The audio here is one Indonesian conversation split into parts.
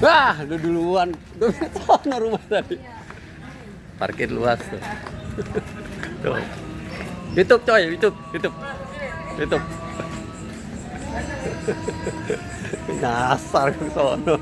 Wah, lu duluan. Gue sana rumah tadi. Parkir luas tuh. Tuh. YouTube coy, YouTube. Nyasar ke sono.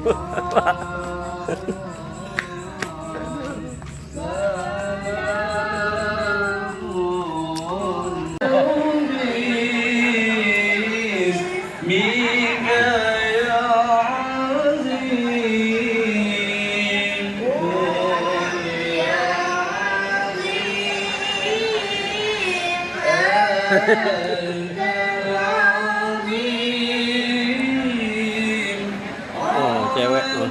Oh, cewek loh.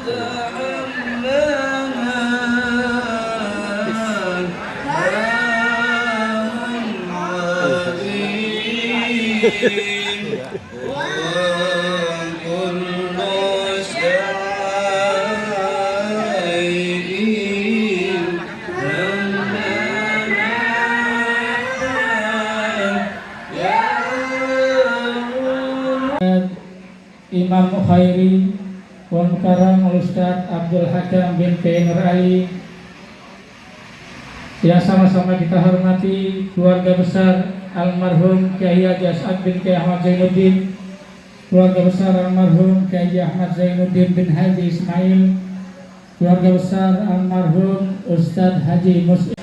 Imam Khairi wa Mukarram Ustaz Abdul Hakam bin Nur Ali, yang sama-sama kita hormati keluarga besar almarhum Kiai Haji As'ad bin Kiai Ahmad Zainuddin, keluarga besar almarhum Kiai Ahmad Zainuddin bin Haji Ismail, keluarga besar almarhum Ustaz Haji Muslim.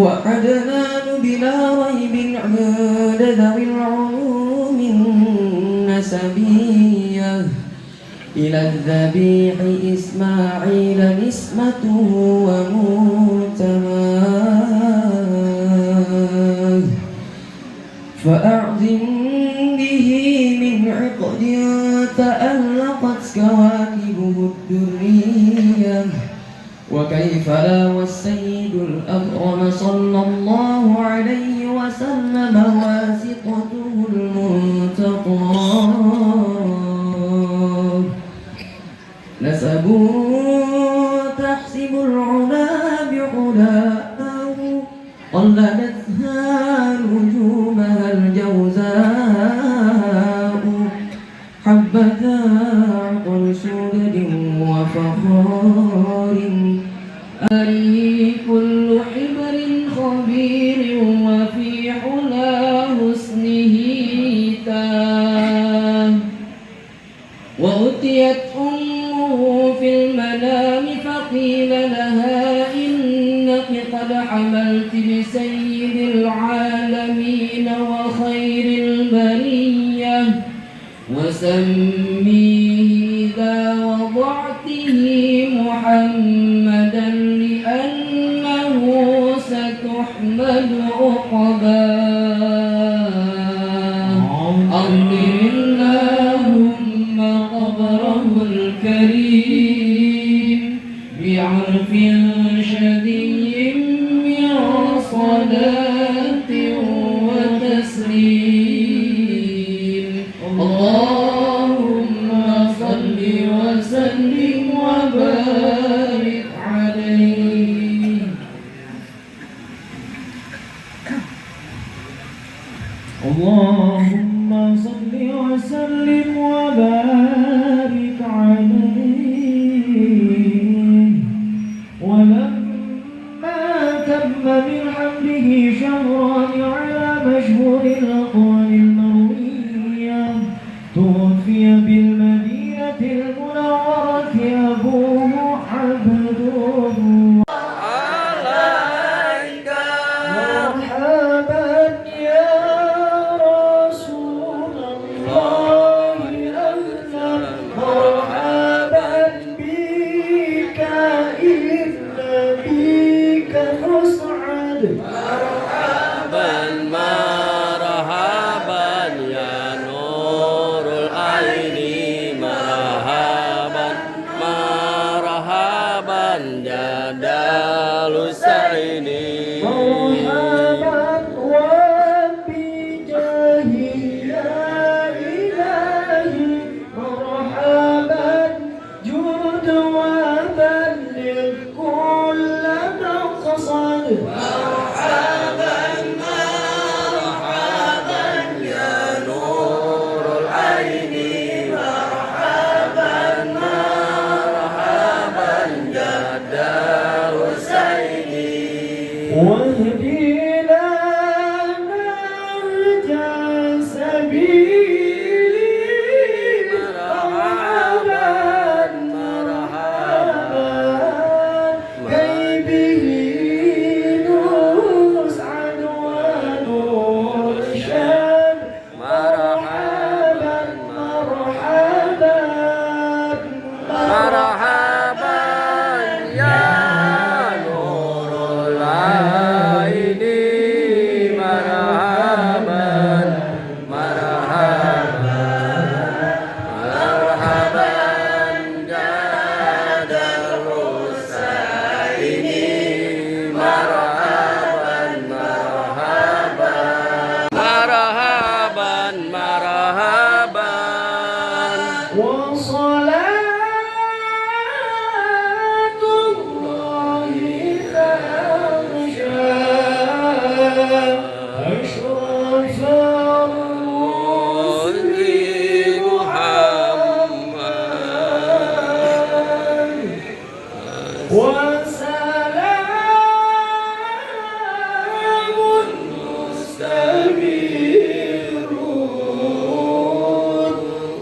وعدنان بلا ريب عند ذوي العلوم النسبية إلى الذبيح إسماعيل نسمته ومنتماه فأعظم به من عقد تألقت كواكبه الدرية وكيف لا والسيد الأكرم صلى الله عليه وسلم واسطته المنتقى نسب تحسب العلا بعلاه قلدتها نجومها الجوزاء حبذا عقل سدد وفخار كل حبر خبير وفي حلا حسنه تاه وأتيت أمه في المنام فقيل لها إنك قد حملت بسيد العالمين وخير البرية وسميه إذا وضعته محمدا لأنه ستحمد عقباه أظهر اللهم قبره الكريم بعرف شدي من صلاة وتسليم اللهم صل وسلم وبارك عليه اللهم صل وسلم وبارك عليه ولما تم من حمده شهران على مشهور الأقوال المروية توفي بالمدينة المنورة أبوه عبد الله عليك مرحبا يا رسول الله أهلا مرحبا بك إذ بك نسعد مرحبا مرحبا يا نور العين مرحبا واهدنا نهج سبيلي مرحبا مرحبا كي به نسعد ونرشد مرحبا مرحبا مرحبا يا نور العين مرحبا مرحبا مرحبا جاد الحسين مرحبا مرحبا مرحبا مرحبا وصلاة الله تغشى أشرف الرسل محمد وسلام مستمر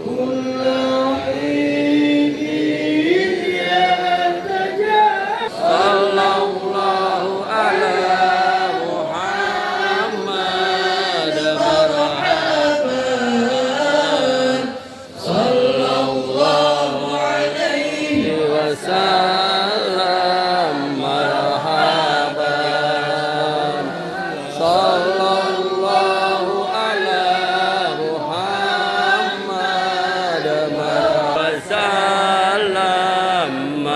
كل حين يتجلى صلى الله على محمد مرحبا صلى الله عليه وسلم مرحبا صلى الله على محمد وسلم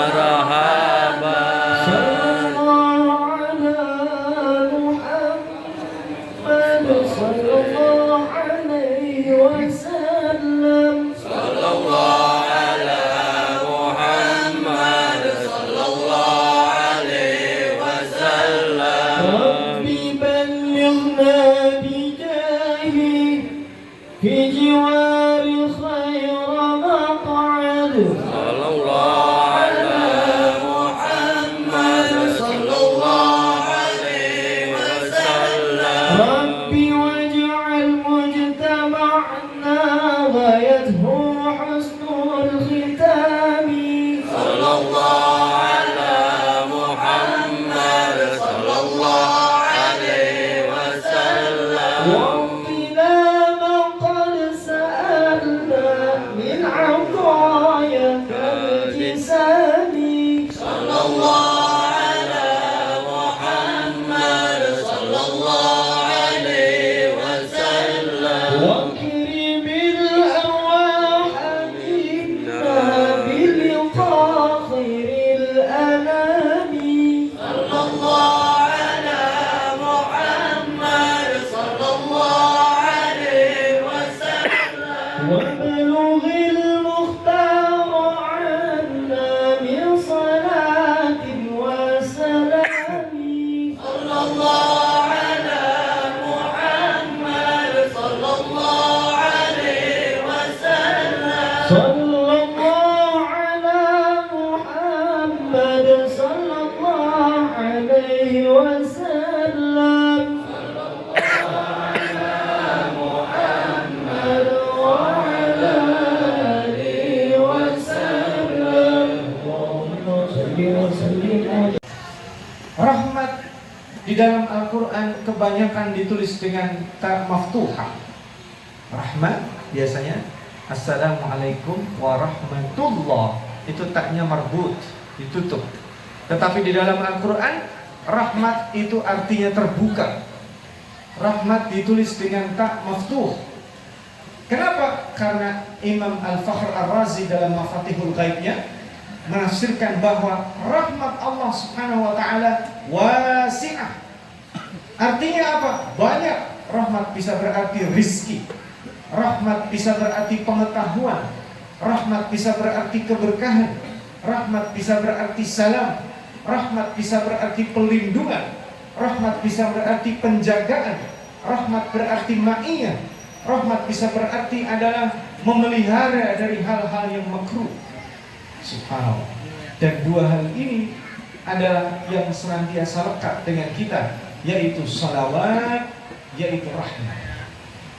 مرحبا صلى الله عليه وسلم صلى الله على محمد صلى الله عليه وسلم رب بلغنا بجاهه في جوار خير مقعد صلى الله على محمد صلى الله عليه وسلم رب واجعل مجتمعنا غايته حسن الختام صلى الله على محمد صلى الله عليه وسلم وقنا من قد سألنا من عطاياك الجسام صلى الله على محمد صلى الله عليه وسلم واكرم الأرواح منا بلقاء خير الأنام صلى الله على محمد صلى الله عليه وسلم وابلغ المختار عنا من صلاة وسلام صلى الله على محمد صلى الله عليه وسلم صلى الله على محمد صلى الله عليه وسلم محمد وعلى آله وسلم اللهم صل وسلم على Rahmat di dalam Al-Quran kebanyakan ditulis dengan ta maftuhah. Rahmat biasanya Assalamualaikum warahmatullah, itu taknya marbut, ditutup. Tetapi di dalam Al-Quran rahmat itu artinya terbuka. Rahmat ditulis dengan ta maftuh. Kenapa? Karena Imam Al-Fakhr Ar-Razi dalam Mafatihul Ghaibnya menafsirkan bahwa rahmat Allah Subhanahu wa taala wasi'ah. Artinya apa? Banyak. Rahmat bisa berarti rizki. Rahmat bisa berarti pengetahuan. Rahmat bisa berarti keberkahan. Rahmat bisa berarti salam. Rahmat bisa berarti pelindungan. Rahmat bisa berarti penjagaan. Rahmat berarti ma'iyah. Rahmat bisa berarti adalah memelihara dari hal-hal yang makruh. Subhanallah. Dan dua hal ini ada yang senantiasa lekat dengan kita, yaitu salawat, yaitu rahmat.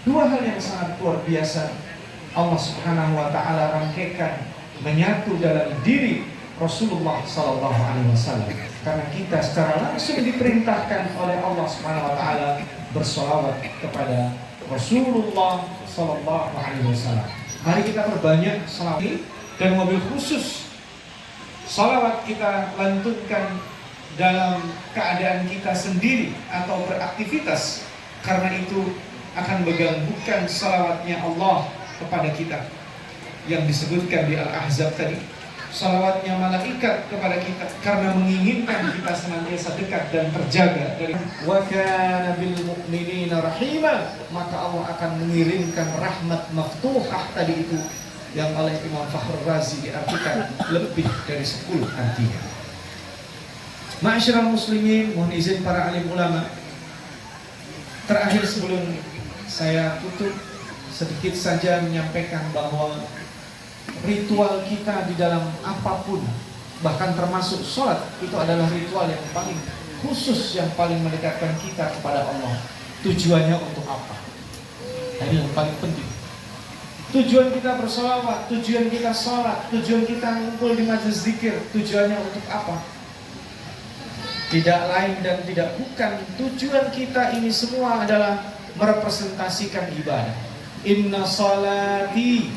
Dua hal yang sangat luar biasa Allah Subhanahu wa taala rangkaikan menyatu dalam diri Rasulullah sallallahu alaihi wasallam. Karena kita secara langsung diperintahkan oleh Allah Subhanahu wa taala bersolawat kepada Rasulullah sallallahu alaihi wasallam. Mari kita perbanyak salawat, dan mobil khusus salawat kita lantunkan dalam keadaan kita sendiri atau beraktivitas, karena itu akan mengganggukan salawatnya Allah kepada kita yang disebutkan di Al-Ahzab tadi. Salawatnya malaikat kepada kita karena menginginkan kita senantiasa dekat dan terjaga dari wa kana bil mu'minina rahima, maka Allah akan mengirimkan rahmat maftuhah tadi itu yang oleh Imam Fakhrul Razi diartikan lebih dari 10 artinya. Ma'asyiral muslimin, mohon izin para alim ulama, terakhir sebelum saya tutup sedikit saja menyampaikan bahwa ritual kita di dalam apapun, bahkan termasuk sholat, itu adalah ritual yang paling khusus, yang paling mendekatkan kita kepada Allah. Tujuannya untuk apa? Ini yang paling penting. Tujuan kita bersolawat, tujuan kita sholat, tujuan kita ngumpul di majelis zikir, tujuannya untuk apa? Tidak lain dan tidak bukan, tujuan kita ini semua adalah merepresentasikan ibadah. Inna salati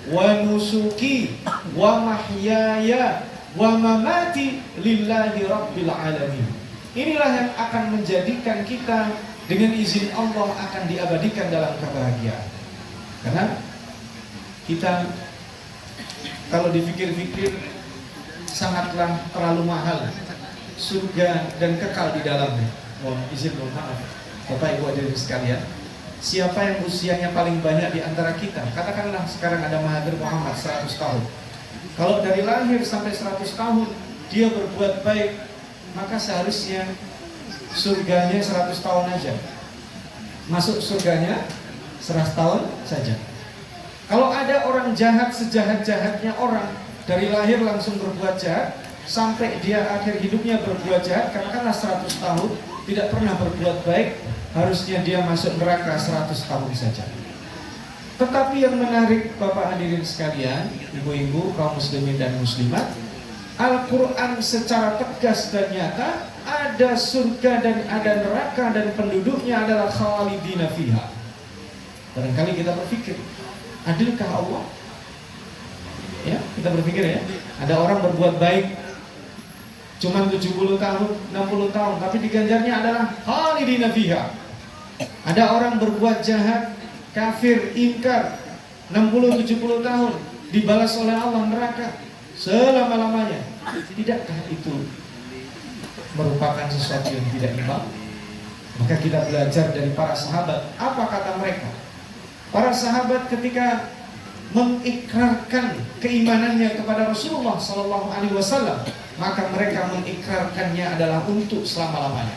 wa nusuki wa mahyaya wa mamati lillahi rabbil alamin. Inilah yang akan menjadikan kita dengan izin Allah akan diabadikan dalam kebahagiaan. Karena kita kalau dipikir-pikir sangatlah terlalu mahal surga dan kekal di dalamnya. Mohon izin, mohon maaf Bapak Ibu hadirin sekalian, siapa yang usianya paling banyak di antara kita? Katakanlah sekarang ada Mahathir Muhammad 100 tahun. Kalau dari lahir sampai 100 tahun dia berbuat baik, maka seharusnya surganya 100 tahun aja. Masuk surganya 100 tahun saja. Kalau ada orang jahat sejahat-jahatnya orang, dari lahir langsung berbuat jahat sampai dia akhir hidupnya berbuat jahat, katakanlah 100 tahun tidak pernah berbuat baik, harusnya dia masuk neraka 100 tahun saja. Tetapi yang menarik Bapak hadirin sekalian, ibu-ibu, kaum muslimin dan muslimat, Al-Quran secara tegas dan nyata ada surga dan ada neraka dan penduduknya adalah khalidina fiha. Barangkali kita berpikir, adilkah Allah? Ya, kita berpikir ya, ada orang berbuat baik cuma 70 tahun, 60 tahun, tapi diganjarnya adalah khalidina fiha. Ada orang berbuat jahat, kafir, ingkar 60-70 tahun, dibalas oleh Allah neraka selama-lamanya. Tidakkah itu merupakan sesuatu yang tidak imbang? Maka kita belajar dari para sahabat. Apa kata mereka? Para sahabat ketika mengikrarkan keimanannya kepada Rasulullah SAW, maka mereka mengikrarkannya adalah untuk selama-lamanya.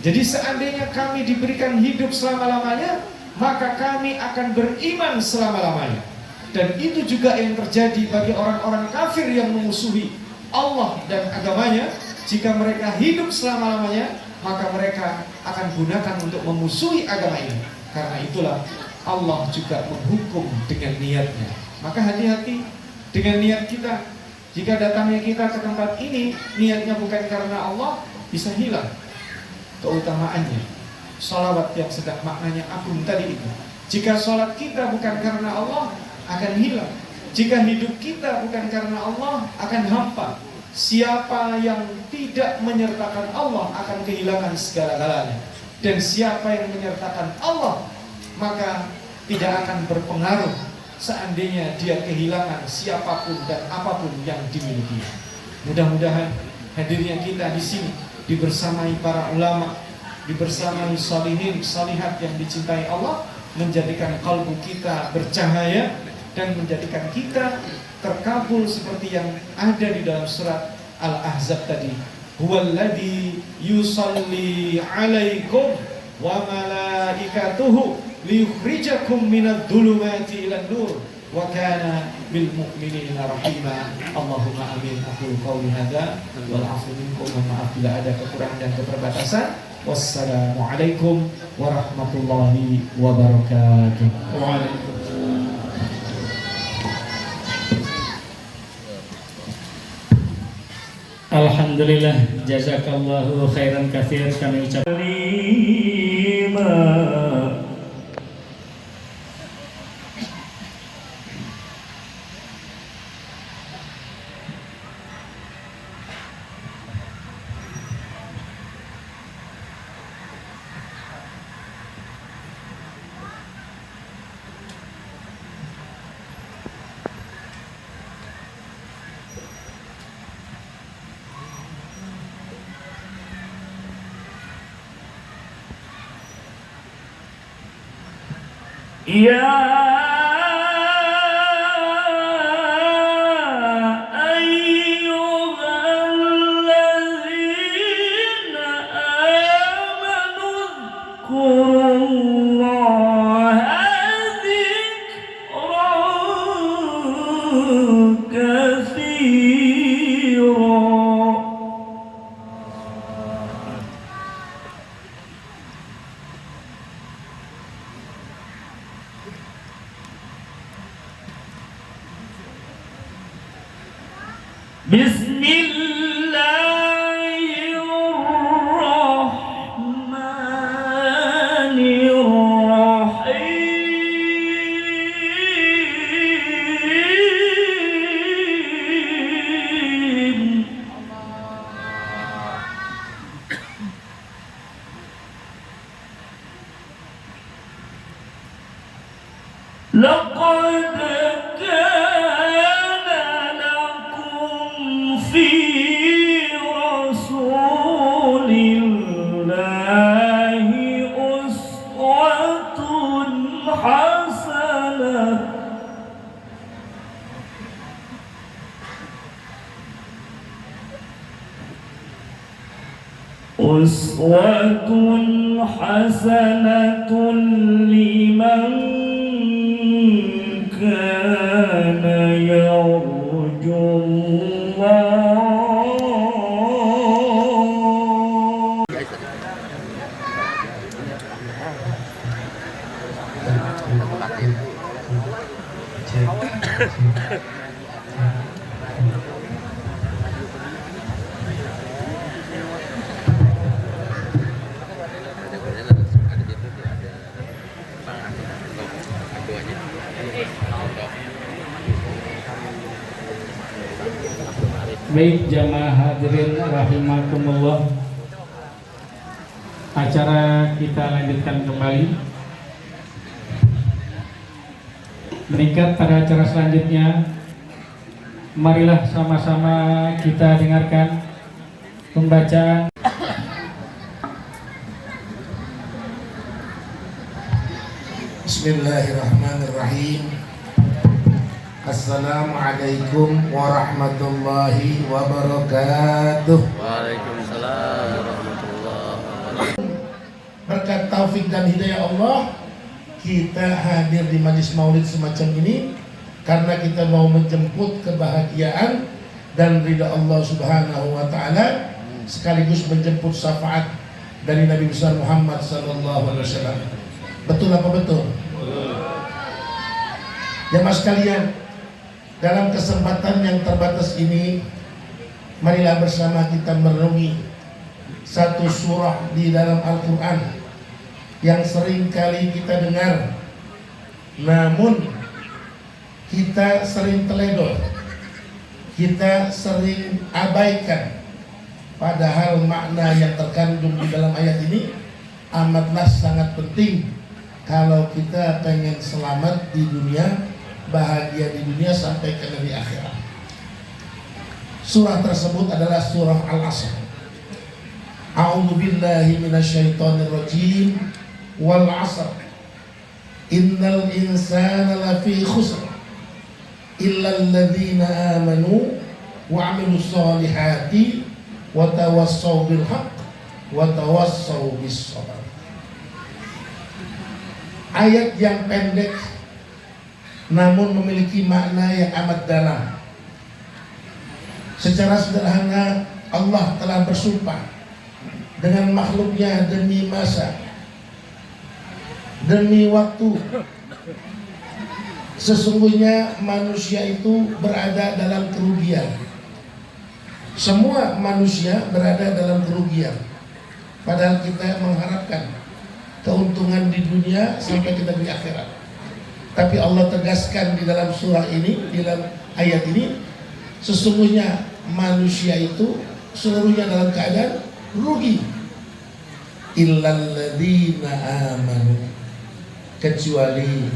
Jadi seandainya kami diberikan hidup selama-lamanya, maka kami akan beriman selama-lamanya. Dan itu juga yang terjadi bagi orang-orang kafir yang memusuhi Allah dan agamanya. Jika mereka hidup selama-lamanya, maka mereka akan gunakan untuk memusuhi agama ini. Karena itulah Allah juga menghukum dengan niatnya. Maka hati-hati dengan niat kita. Jika datangnya kita ke tempat ini, niatnya bukan karena Allah, bisa hilang keutamaannya. Salawat yang sedang maknanya agung tadi itu. Jika salat kita bukan karena Allah, akan hilang. Jika hidup kita bukan karena Allah, akan hampa. Siapa yang tidak menyertakan Allah akan kehilangan segala-galanya. Dan siapa yang menyertakan Allah, maka tidak akan berpengaruh seandainya dia kehilangan siapapun dan apapun yang dimiliki. Mudah-mudahan hadirnya kita di sini dibersamai para ulama, dibersamai salihin, salihat yang dicintai Allah, menjadikan kalbu kita bercahaya dan menjadikan kita terkabul seperti yang ada di dalam surat Al-Ahzab tadi. Huwallazi yusalli alaikum wa malaikatuhu liyukhrijakum minadh dhulumati ilan nur wa kana bil mu'minina rahima. Allahumma amin. Aku qauli hadza wal 'afwu minkum, wa maaf bila ada kekurangan dan keterbatasan. Wassalamualaikum warahmatullahi wabarakatuh. Waalaikumsalam. Alhamdulillah, jazakallahu khairan katsir, kami ucapkan Ya لقد كان لكم في رسول الله أسوة حسنة لمن كان يرجو الله. Baik jamaah hadirin rahimakumullah, acara kita lanjutkan kembali. Meningkat pada acara selanjutnya, marilah sama-sama kita dengarkan pembacaan Bismillahirrahmanirrahim. Assalamualaikum warahmatullahi wabarakatuh. Waalaikumsalam warahmatullahi wabarakatuh. Berkat taufik dan hidayah Allah, kita hadir di majlis maulid semacam ini karena kita mau menjemput kebahagiaan dan ridha Allah Subhanahu wa taala, sekaligus menjemput syafaat dari Nabi besar Muhammad sallallahu alaihi wasallam. Betul apa betul? Jamaah sekalian, dalam kesempatan yang terbatas ini, marilah bersama kita merenungi satu surah di dalam Al-Quran yang sering kali kita dengar, namun kita sering teledor, kita sering abaikan. Padahal makna yang terkandung di dalam ayat ini amatlah sangat penting kalau kita pengen selamat di dunia, bahagia di dunia sampai ke negeri akhirat. Surah tersebut adalah surah Al-Asr. A'udzu billahi minasyaitonir rajim. Wal 'asr. Innal insana lafi khusr. Illa alladziina aamanu wa 'amilus shalihati wa tawassaw bil haqq wa tawassaw bis sabr. Ayat yang pendek namun memiliki makna yang amat dalam. Secara sederhana, Allah telah bersumpah dengan makhluknya demi masa, demi waktu. Sesungguhnya manusia itu berada dalam kerugian. Semua manusia berada dalam kerugian. Padahal kita mengharapkan keuntungan di dunia sampai kita di akhirat. Tapi Allah tegaskan di dalam surah ini, di dalam ayat ini, sesungguhnya manusia itu seluruhnya dalam keadaan rugi. Illal ladzina amanu, kecuali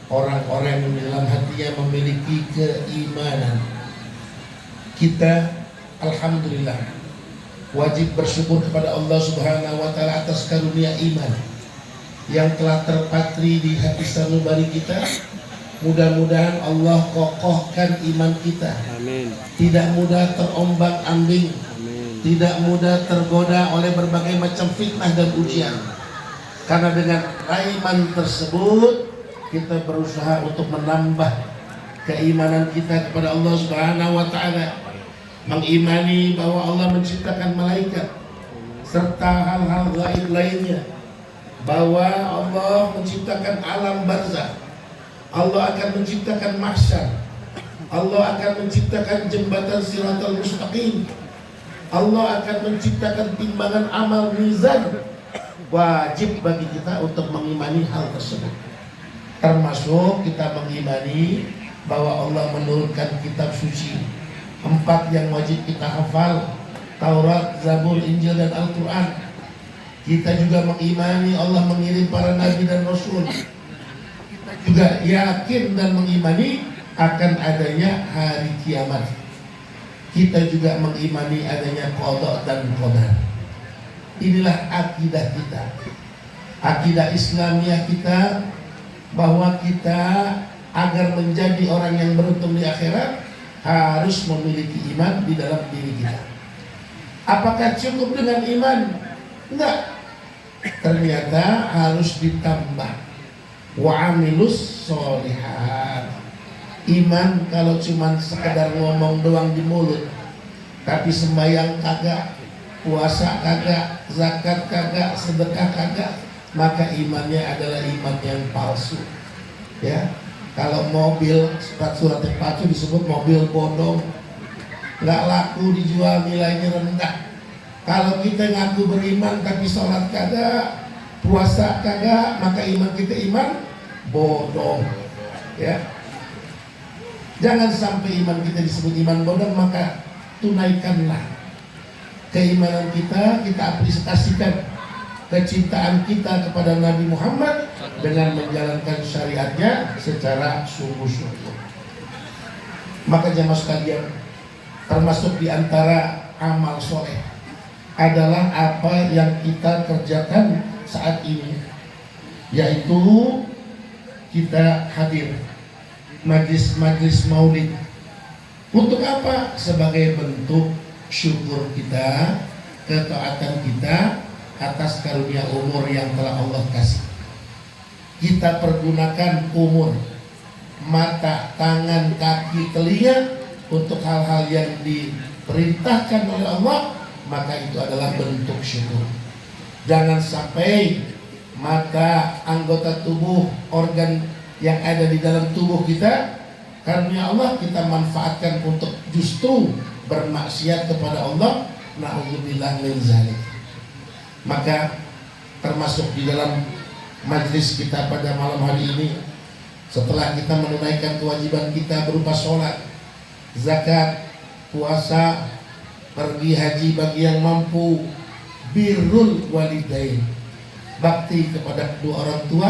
orang-orang yang dalam hatinya memiliki keimanan. Kita alhamdulillah wajib bersyukur kepada Allah Subhanahu wa taala atas karunia iman yang telah terpatri di hati sanubari kita. Mudah-mudahan Allah kokohkan iman kita. Amin. Tidak mudah terombang-ambing, tidak mudah tergoda oleh berbagai macam fitnah dan ujian. Karena dengan iman tersebut kita berusaha untuk menambah keimanan kita kepada Allah Subhanahu wa taala, mengimani bahwa Allah menciptakan malaikat serta hal-hal gaib lainnya, bahwa Allah menciptakan alam barzakh, Allah akan menciptakan mahsyar, Allah akan menciptakan jembatan Shiratal Mustaqim, Allah akan menciptakan timbangan amal mizan. Wajib bagi kita untuk mengimani hal tersebut. Termasuk kita mengimani bahwa Allah menurunkan kitab suci 4 yang wajib kita hafal, Taurat, Zabur, Injil, dan Al-Quran. Kita juga mengimani Allah mengirim para nabi dan rasul. Kita juga yakin dan mengimani akan adanya hari kiamat. Kita juga mengimani adanya qada dan qadar. Inilah akidah kita, akidah Islamiah kita, bahwa kita agar menjadi orang yang beruntung di akhirat harus memiliki iman di dalam diri kita. Apakah cukup dengan iman? Enggak. Ternyata harus ditambah. Wa amilus sholihat. Iman kalau cuma sekedar ngomong doang di mulut, tapi sembahyang kagak, puasa kagak, zakat kagak, sedekah kagak, maka imannya adalah iman yang palsu. Ya, kalau mobil surat palsu disebut mobil bodong, nggak laku dijual, nilainya rendah. Kalau kita ngaku beriman tapi sholat kagak, puasa kagak, maka iman kita iman bodong. Ya, jangan sampai iman kita disebut iman bodong, maka tunaikanlah keimanan kita aplikasikan kecintaan kita kepada Nabi Muhammad dengan menjalankan syariatnya secara sungguh-sungguh. Maka jamaah sekalian, termasuk di antara amal soleh adalah apa yang kita kerjakan saat ini, yaitu kita hadir majlis-majlis maulid. Untuk apa? Sebagai bentuk syukur kita, ketaatan kita atas karunia umur yang telah Allah kasih. Kita pergunakan umur, mata, tangan, kaki, telinga untuk hal-hal yang diperintahkan oleh Allah, maka itu adalah bentuk syukur. Jangan sampai mata, anggota tubuh, organ yang ada di dalam tubuh kita, karunia Allah kita manfaatkan untuk justru bermaksiat kepada Allah. Na'udzubillah min zalik. Maka termasuk di dalam majlis kita pada malam hari ini, setelah kita menunaikan kewajiban kita berupa sholat, zakat, puasa, pergi haji bagi yang mampu, birrul walidain, bakti kepada kedua orang tua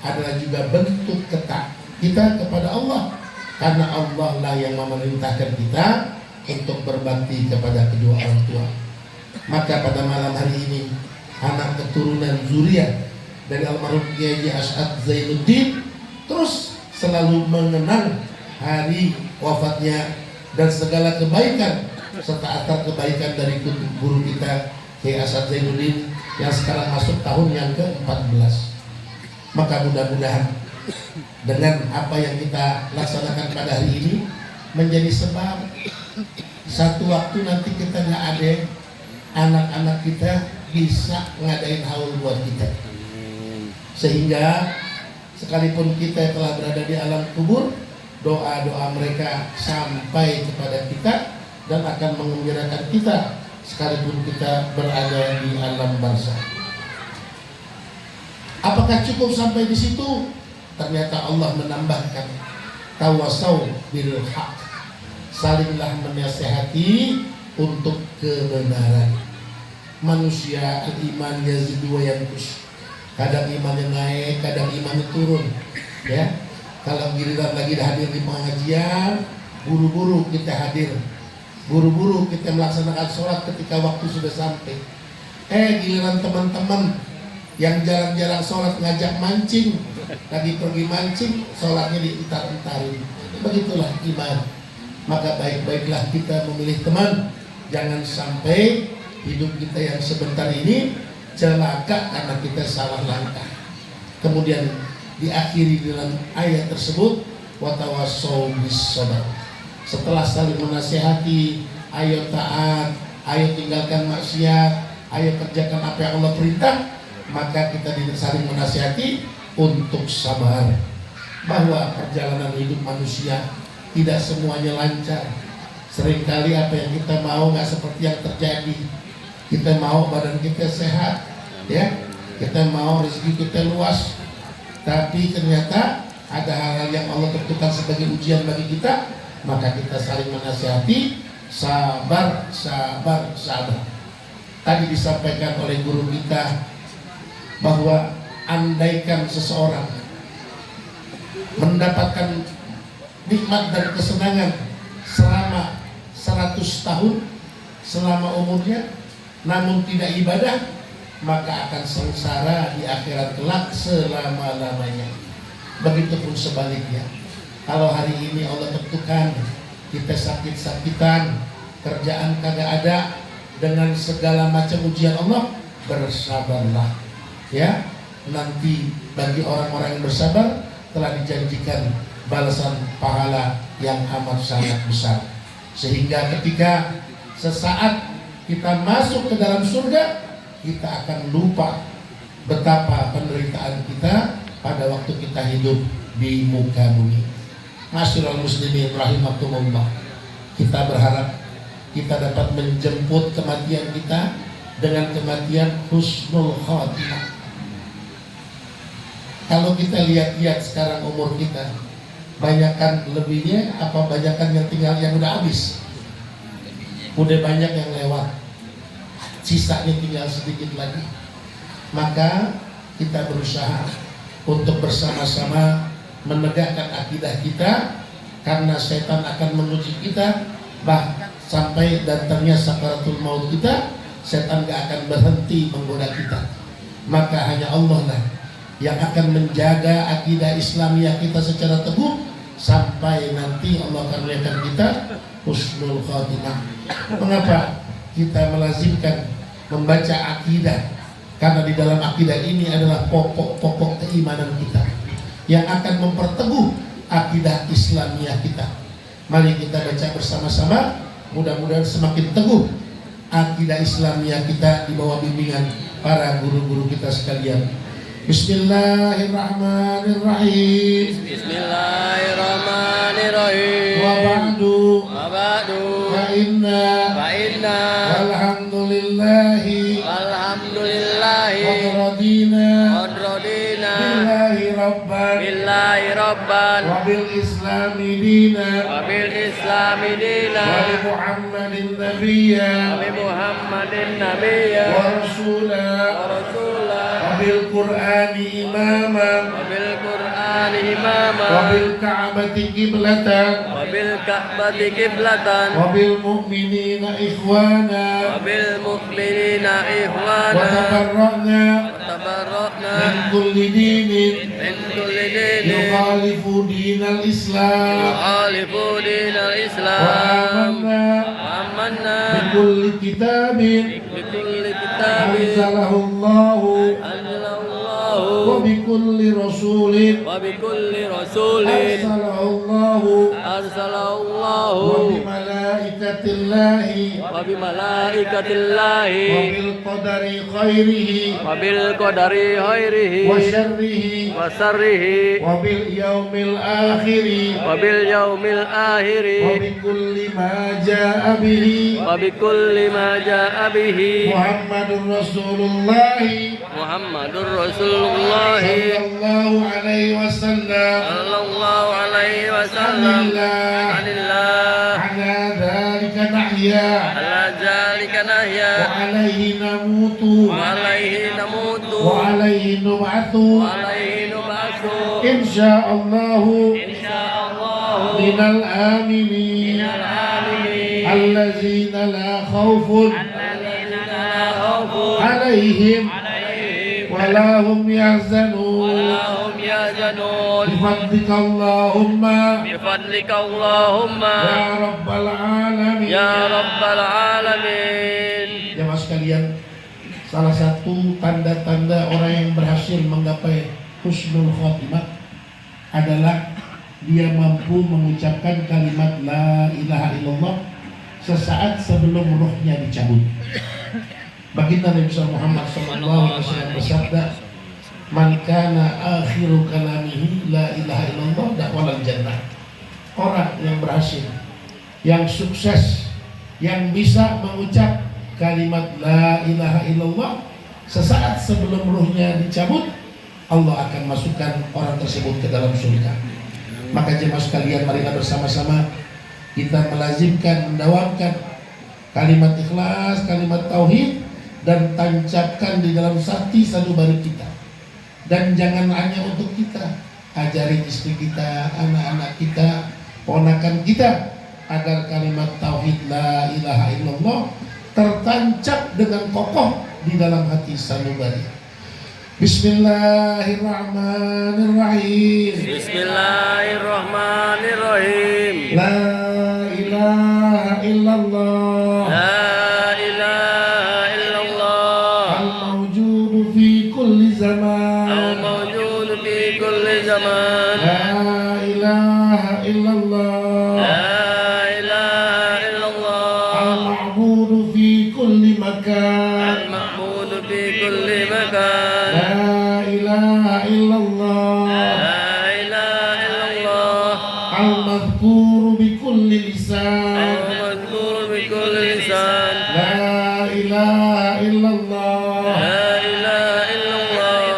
adalah juga bentuk ketaatan kita kepada Allah, karena Allah lah yang memerintahkan kita untuk berbakti kepada kedua orang tua. Maka pada malam hari ini, anak keturunan zuriat dari almarhum Kiai Haji As'ad Zainuddin terus selalu mengenang hari wafatnya dan segala kebaikan serta atar kebaikan dari guru kita Kiai As'ad Zainuddin yang sekarang masuk tahun yang ke-14. Maka mudah-mudahan dengan apa yang kita laksanakan pada hari ini menjadi sebab satu waktu nanti kita nggak ada, anak-anak kita bisa ngadain haul buat kita, sehingga sekalipun kita telah berada di alam kubur, doa-doa mereka sampai kepada kita dan akan mengembirakan kita sekalipun kita berada di alam barzakh. Apakah cukup sampai di situ? Ternyata Allah menambahkan tawasau bil haq, salinglah menasihati untuk kebenaran. Manusia iman yazidu wa yanqus, kadang imannya naik, kadang imannya turun, ya. Kalau giliran lagi hadir di pengajian, buru-buru kita hadir, buru-buru kita melaksanakan sholat ketika waktu sudah sampai. Giliran teman-teman yang jarang-jarang sholat ngajak mancing, lagi pergi mancing, sholatnya dientar-entarin. Begitulah iman. Maka baik-baiklah kita memilih teman, jangan sampai hidup kita yang sebentar ini celaka karena kita salah langkah. Kemudian diakhiri dengan ayat tersebut, watawassaw bis-sabr. Setelah saling menasihati, ayo taat, ayo tinggalkan maksiat, ayo kerjakan apa yang Allah perintah, maka kita saling menasihati untuk sabar. Bahwa perjalanan hidup manusia tidak semuanya lancar. Seringkali apa yang kita mau nggak seperti yang terjadi. Kita mau badan kita sehat, ya, kita mau rezeki kita luas, tapi ternyata ada hal-hal yang Allah tentukan sebagai ujian bagi kita, maka kita saling menasihati, sabar, sabar, sabar. Tadi disampaikan oleh guru kita bahwa andaikan seseorang mendapatkan nikmat dan kesenangan selama 100 tahun selama umurnya, namun tidak ibadah, maka akan sengsara di akhirat kelak selama-lamanya. Begitupun sebaliknya, kalau hari ini Allah tentukan kita sakit-sakitan, kerjaan kagak ada, dengan segala macam ujian Allah, bersabarlah, ya. Nanti bagi orang-orang yang bersabar telah dijanjikan balasan pahala yang amat sangat besar, sehingga ketika sesaat kita masuk ke dalam surga, kita akan lupa betapa penderitaan kita pada waktu kita hidup di muka bumi. Masyiral muslimin rahimakumullah, kita berharap kita dapat menjemput kematian kita dengan kematian husnul khatimah. Kalau kita lihat-lihat sekarang umur kita, banyakan lebihnya apa banyakan yang tinggal yang udah habis? Udah banyak yang lewat, sisanya tinggal sedikit lagi. Maka kita berusaha untuk bersama-sama menegakkan akidah kita, karena setan akan menguji kita, bahkan sampai datangnya sakaratul maut kita, setan gak akan berhenti menggoda kita. Maka hanya Allah lah yang akan menjaga akidah Islamiyah kita secara teguh sampai nanti Allah akan melihatkan kita husnul khatimah. Mengapa kita melazimkan membaca akidah? Karena di dalam akidah ini adalah pokok-pokok keimanan kita yang akan memperteguh akidah Islamiyah kita. Mari kita baca bersama-sama, mudah-mudahan semakin teguh akidah Islamiyah kita di bawah bimbingan para guru-guru kita sekalian. Bismillahirrahmanirrahim. Bismillahirrahmanirrahim. Wa ba'du fa inna walhamdulillahi qad radina billahi rabban wa bil islami dina wa li muhammadin nabiyya wa rasula bil Qur'ani imama wa bil Ka'bati qiblatan wa bil mu'minina ikhwana wa tabarra'na min kulli dinin yukhalifu dinal Islam wa amanna bi kulli kitabin anzalahu Allah wa bi kulli rasulin وبكل رسول arsalallahu أرسله wa الله bi malaikatillahi وبملائكة الله wa bil qadari khairihi وبالقدر خيره wa syarrihi وسره wa bil yaumil akhiri وباليوم الآخر wa bi kulli ma jaa bihi وبكل ما جاء به Muhammadur Rasulullah محمد رسول الله sallallahu alaihi wasallam صلى الله عليه وسلم عن الله ala dzalika nahya على ذلك wa نهيا alaihi namutu وعليه نموت wa alaihi nub'atsu وعليه نبعث insyaallah إن شاء الله minal aminin العالمين allazina la khaufun الذين لا خوف alaihim عليهم wa la hum yahzanun ولا هم يحزنون bifadlika Allahumma بفضلك اللهم ya rabbal alamin. يا رب العالمين. Jamaah sekalian, salah satu tanda-tanda orang yang berhasil menggapai husnul khotimah adalah dia mampu mengucapkan kalimat la ilaha illallah sesaat sebelum ruhnya dicabut. Baginda Nabi Muhammad SAW bersabda, "Man kana akhiru kalamihi la ilaha illallah dakhala jannah." Orang yang berhasil, yang sukses, yang bisa mengucap kalimat la ilaha illallah sesaat sebelum ruhnya dicabut, Allah akan masukkan orang tersebut ke dalam surga. Maka jemaah sekalian, marilah bersama-sama kita melazimkan, mendawamkan kalimat ikhlas, kalimat tauhid, dan tancapkan di dalam hati sanubari kita. Dan jangan hanya untuk kita, ajari istri kita, anak-anak kita, ponakan kita, agar kalimat tauhid la ilaha illallah tertancap dengan kokoh di dalam hati sanubari. Bismillahirrahmanirrahim. Bismillahirrahmanirrahim. La ilaha illallah La ilaha illallah. al-mawjudu fi kulli zaman. Al-mawjud fi kulli zaman. La ilaha illallah La ilaha illallah. al-ma'budu fi kulli makan. Al-mahmud fi kulli makan. La ilaha illallah La ilaha illallah. al-madhkuru bi kulli lisan. Al-madhkur bi kulli lisan. La ilaha illallah La ilaha illallah.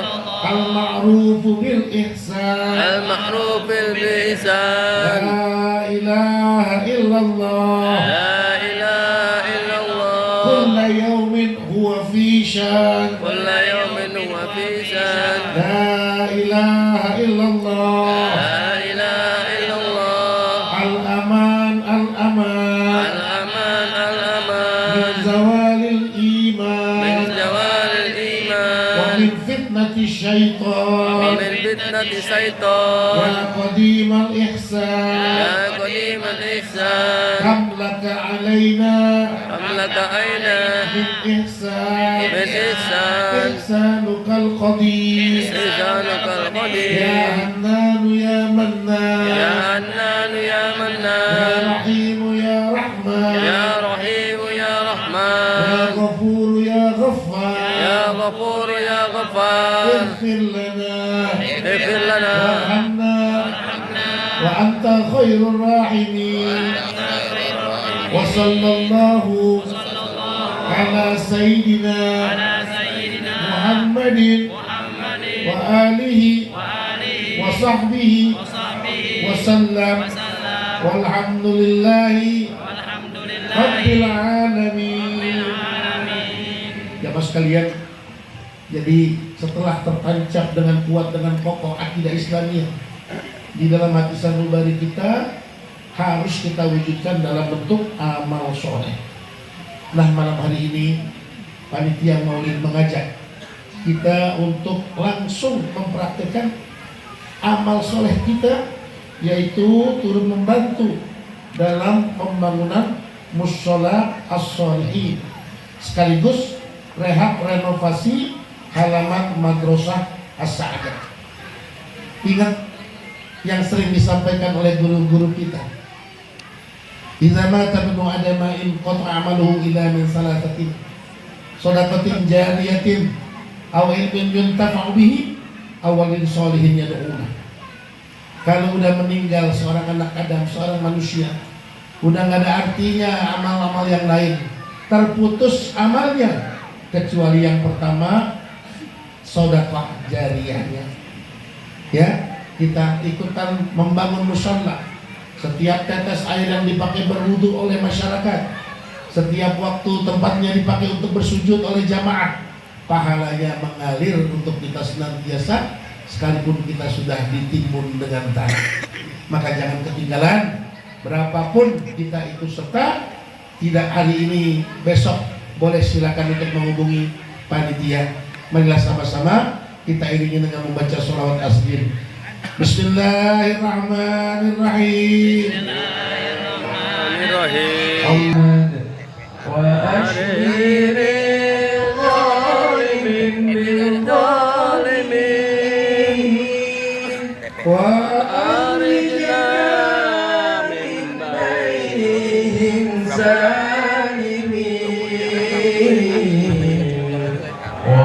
al-ma'rufu bil ihsan. Al-ma'ruf bil ihsan. La ilaha illallah La ilaha illallah. kulla yawmin huwa fi shan. كل يوم هو في شان. La ilaha illallah لا إله إلا الله. al-aman al-aman الأمان min الأمان zawalil من iman زوال wa الإيمان min fitnati syaitan ومن فتنة الشيطان. ya qadimal ihsan. يا قديم الإحسان kam laka alaina حملك أين min ihsan. من إحسان ihsanukal qadim. إحسانك Ya القدير. Hannan ya Mannan, يا حنان يا Ya منان. Rahim ya Rahman, يا رحيم يا Ya رحمن. Ghafur ya Ghaffar. يا غفور يا غفار. اغفر لنا اغفر لنا وارحمنا وأنت خير الراحمين. وصلى الله على سيدنا محمد وآله وصحبه وسلم والحمد لله رب العالمين. Jamaah sekalian, jadi setelah tertancap dengan kuat, dengan kokoh akidah Islamiyah di dalam hati sanubari kita, harus kita wujudkan dalam bentuk amal soleh. Nah, malam hari ini panitia Maulid mengajak kita untuk langsung mempraktekkan amal soleh kita, yaitu turut membantu dalam pembangunan mushola as-sholihin, sekaligus rehab renovasi halaman madrasah as-sa'adah. Ingat yang sering disampaikan oleh guru-guru kita. Idza mata ibnu adama in qata'a amaluhu illa min salatatin. Shadaqatin jariyatin aw ilmin yuntafa'u bihi aw walin sholihin yad'una. Kalau udah meninggal seorang anak Adam, seorang manusia, udah nggak ada artinya amal-amal yang lain, terputus amalnya kecuali yang pertama, sedekah jariyahnya. Ya, kita ikutan membangun mushola. Setiap tetes air yang dipakai berwudu oleh masyarakat, setiap waktu tempatnya dipakai untuk bersujud oleh jamaah, pahalanya mengalir untuk kita senantiasa, sekalipun kita sudah ditimbun dengan tanah. Maka jangan ketinggalan, berapapun kita ikut serta, tidak hari ini, besok boleh silakan untuk menghubungi panitia. Marilah sama-sama kita iringi dengan membaca sholawat asrin. Bismillahirrahmanirrahim. Wa asyiril zalimin bil zalimin Wa arijna min bainihim zalimin wa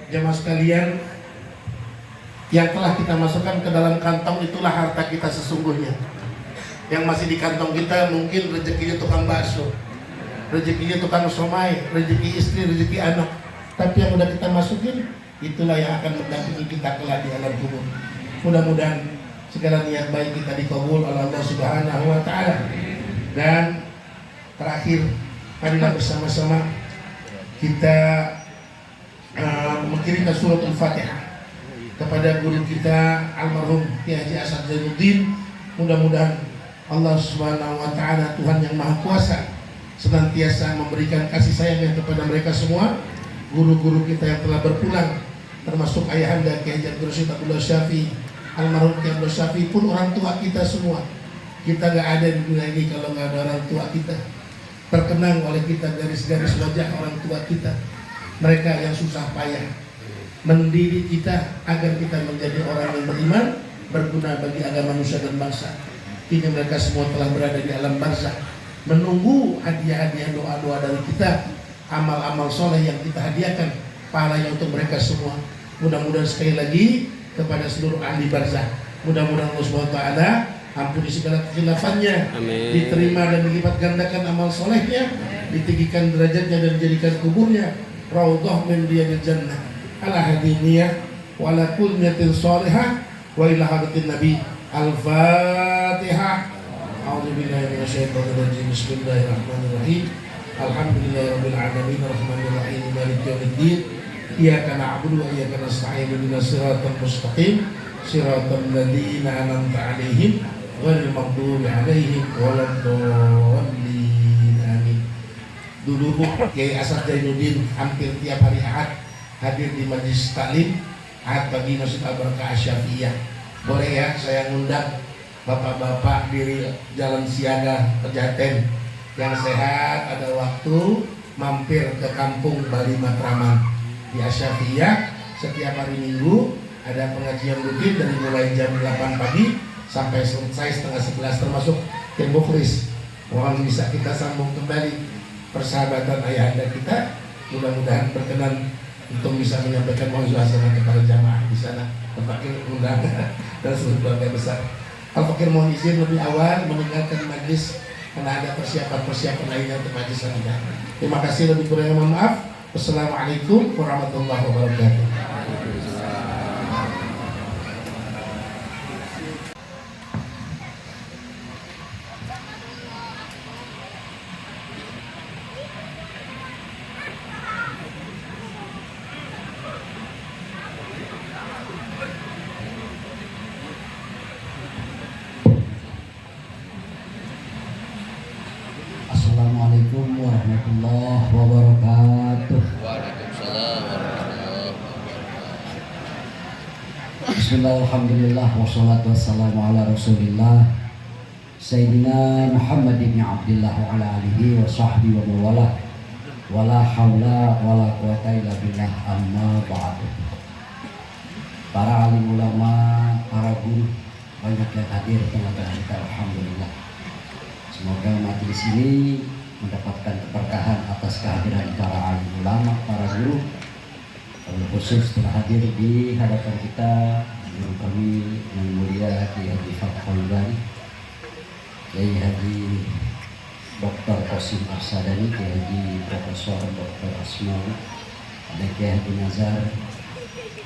jemaah sekalian, yang telah kita masukkan ke dalam kantong itulah harta kita sesungguhnya. Yang masih di kantong kita mungkin rezekinya tukang bakso, rezekinya tukang somai, rezeki istri, rezeki anak. Tapi yang udah kita masukin, itulah yang akan mendampingi kita kelak di alam kubur. Mudah-mudahan segala niat baik kita dikabul oleh Allah Subhanahu wa Ta'ala. Dan terakhir, marilah bersama-sama kita mengirimkan surat Al-Fatihah kepada guru kita almarhum Kiai Haji Asad Zainuddin. Mudah-mudahan Allah Subhanahu wa Ta'ala, Tuhan yang Maha Kuasa, senantiasa memberikan kasih sayangnya kepada mereka semua. Guru-guru kita yang telah berpulang, termasuk ayahanda Kiai Haji Abdul Rashid Abdullah Syafi, almarhum Kiai Abdul Syafi pun orang tua kita semua. Kita gak ada di dunia ini kalau gak ada orang tua kita. Terkenang oleh kita garis-garis wajah orang tua kita, mereka yang susah payah mendidik kita agar kita menjadi orang yang beriman, berguna bagi agama manusia dan bangsa. Kini mereka semua telah berada di alam barzakh, menunggu hadiah-hadiah doa-doa dari kita, amal-amal soleh yang kita hadiahkan, pahalanya untuk mereka semua. Mudah-mudahan sekali lagi kepada seluruh ahli barzakh, mudah-mudahan Allah SWT ampuni segala kekhilafan-Nya, diterima dan dilipat gandakan amal solehnya, ditinggikan derajatnya dan dijadikan kuburnya raudhah min riyadil jannah ala hadiniyah wa ala kulli niyatin shalihah wa ila hadratin nabi. Al-Fatihah. A'udzubillahi minasyaitonir rajim. Bismillahirrahmanirrahim. Alhamdulillahirabbil alamin arrahmanir rahim maliki yaumiddin. Iyyaka na'budu wa iyyaka nasta'in ihdinas siratal mustaqim siratal ladzina an'amta 'alaihim ghairil maghdubi 'alaihim waladdallin. Amin. Dulu Kiai Asad Zainuddin hampir tiap hari Ahad hadir di majelis taklim Ahad pagi Masjid Al-Barakah Asy-Syafi'iyah. Boleh ya saya ngundang bapak-bapak di Jalan Siaga Pejaten yang sehat ada waktu mampir ke kampung Bali Matraman di Asy-Syafi'iyah. Setiap hari Minggu ada pengajian rutin dari mulai jam 8 pagi sampai selesai setengah 11, termasuk tim Bukhris. Mohon bisa kita sambung kembali persahabatan ayahanda kita. Mudah-mudahan berkenan untuk bisa menyampaikan mau'izah hasanah kepada jamaah di sana. Al-Fakir undang dan seluruh keluarga besar. Al-Fakir mohon izin lebih awal meninggalkan majlis karena ada persiapan-persiapan lainnya untuk majlis selanjutnya. Terima kasih, lebih kurangnya mohon maaf. Wassalamualaikum warahmatullahi wabarakatuh. Assalamualaikum warahmatullahi wabarakatuh. Waalaikumsalam warahmatullahi wabarakatuh. Bismillahirrahmanirrahim. Wassalatu wassalamu ala rasulillah Sayyidina Muhammad bin Abdullah wa ala alihi wa sahbihi wa mawalah wala hawla wala quwata illa billah amma ba'du. Para alim ulama, para guru, banyak yang hadir tengah-tengah kita, alhamdulillah. Semoga majelis ini mendapatkan keberkahan atas kehadiran para alim ulama, para guru, khusus telah hadir di hadapan kita guru kami yang mulia Kiai Haji Fathul Bari, Kiai Haji Dr. Qasim Arsadani, Kiai Haji Profesor Dr. Asmaul, ada Kiai Haji Nazar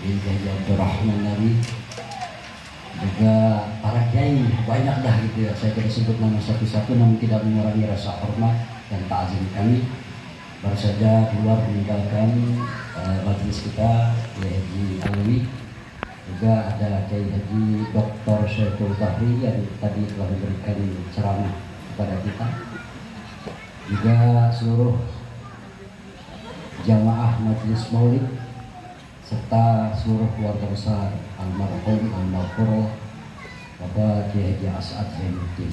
bin Kiai Haji Abdurrahman Nabi, juga para kiai, banyak dah gitu ya. Saya tidak sebut nama satu-satu namun tidak mengurangi rasa hormat dan ta'zim kami. Baru saja keluar meninggalkan majelis kita Kiai Haji Alwi, juga ada Kiai Haji Dr. Syekhul Bahri yang tadi telah memberikan ceramah kepada kita, juga seluruh jamaah majelis maulid serta seluruh keluarga besar almarhum almarhum Bapak Kiai Haji As'ad Zainuddin.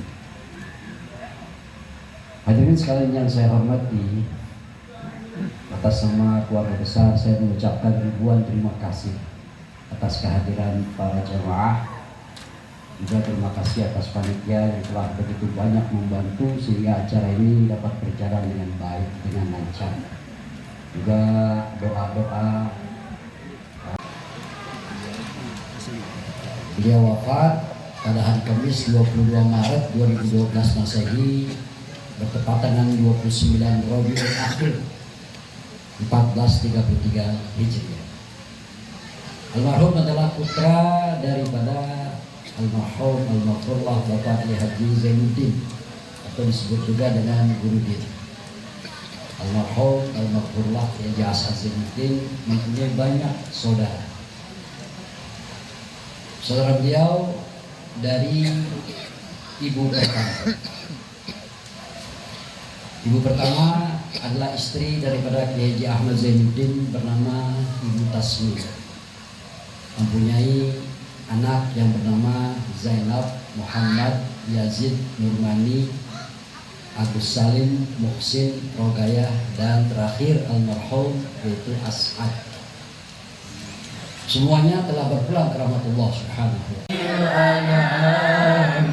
Hadirin sekalian yang saya hormati, atas nama keluarga besar saya mengucapkan ribuan terima kasih atas kehadiran para jemaah. Juga terima kasih atas panitia yang telah begitu banyak membantu sehingga acara ini dapat berjalan dengan baik, dengan lancar. Juga doa-doa. Beliau wafat pada hari Kamis 22 Maret 2012 Masehi bertepatan dengan 29 Rabiul Akhir 1433 Hijriah. Almarhum adalah putra daripada almarhum almarhumlah Bapak Kiai Haji Zainuddin atau disebut juga dengan Guru Din. Almarhum almarhumlah Kiai Haji As'ad Zainuddin mempunyai banyak saudara. Saudara beliau dari ibu pertama. Ibu pertama adalah istri daripada Kiai Haji Ahmad Zainuddin bernama Ibu Tasmi. Mempunyai anak yang bernama Zainab Muhammad Yazid Nurmani Agus Salim Muhsin Rogayah, dan terakhir almarhum yaitu As'ad. Semuanya telah berpulang ke rahmatullah subhanahu wa ta'ala.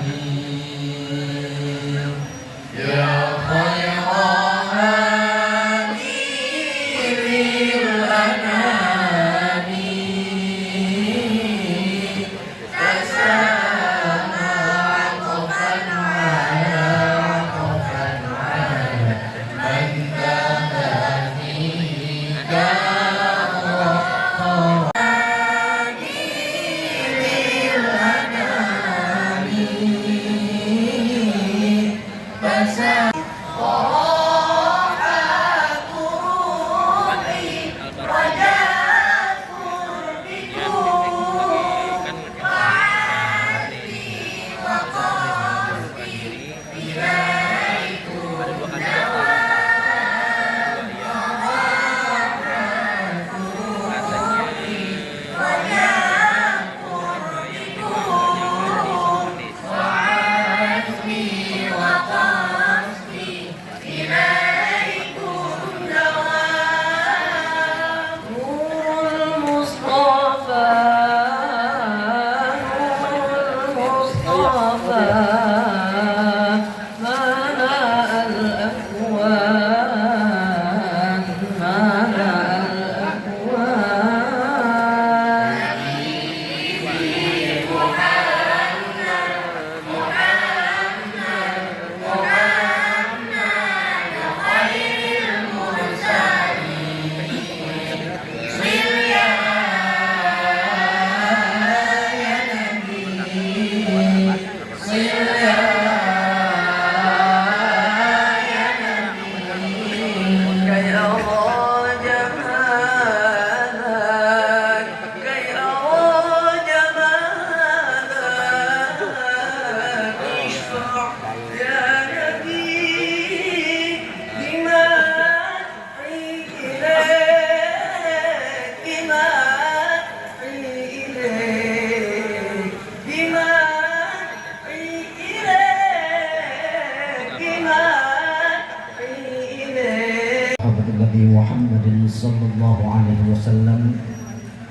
عليه وسلم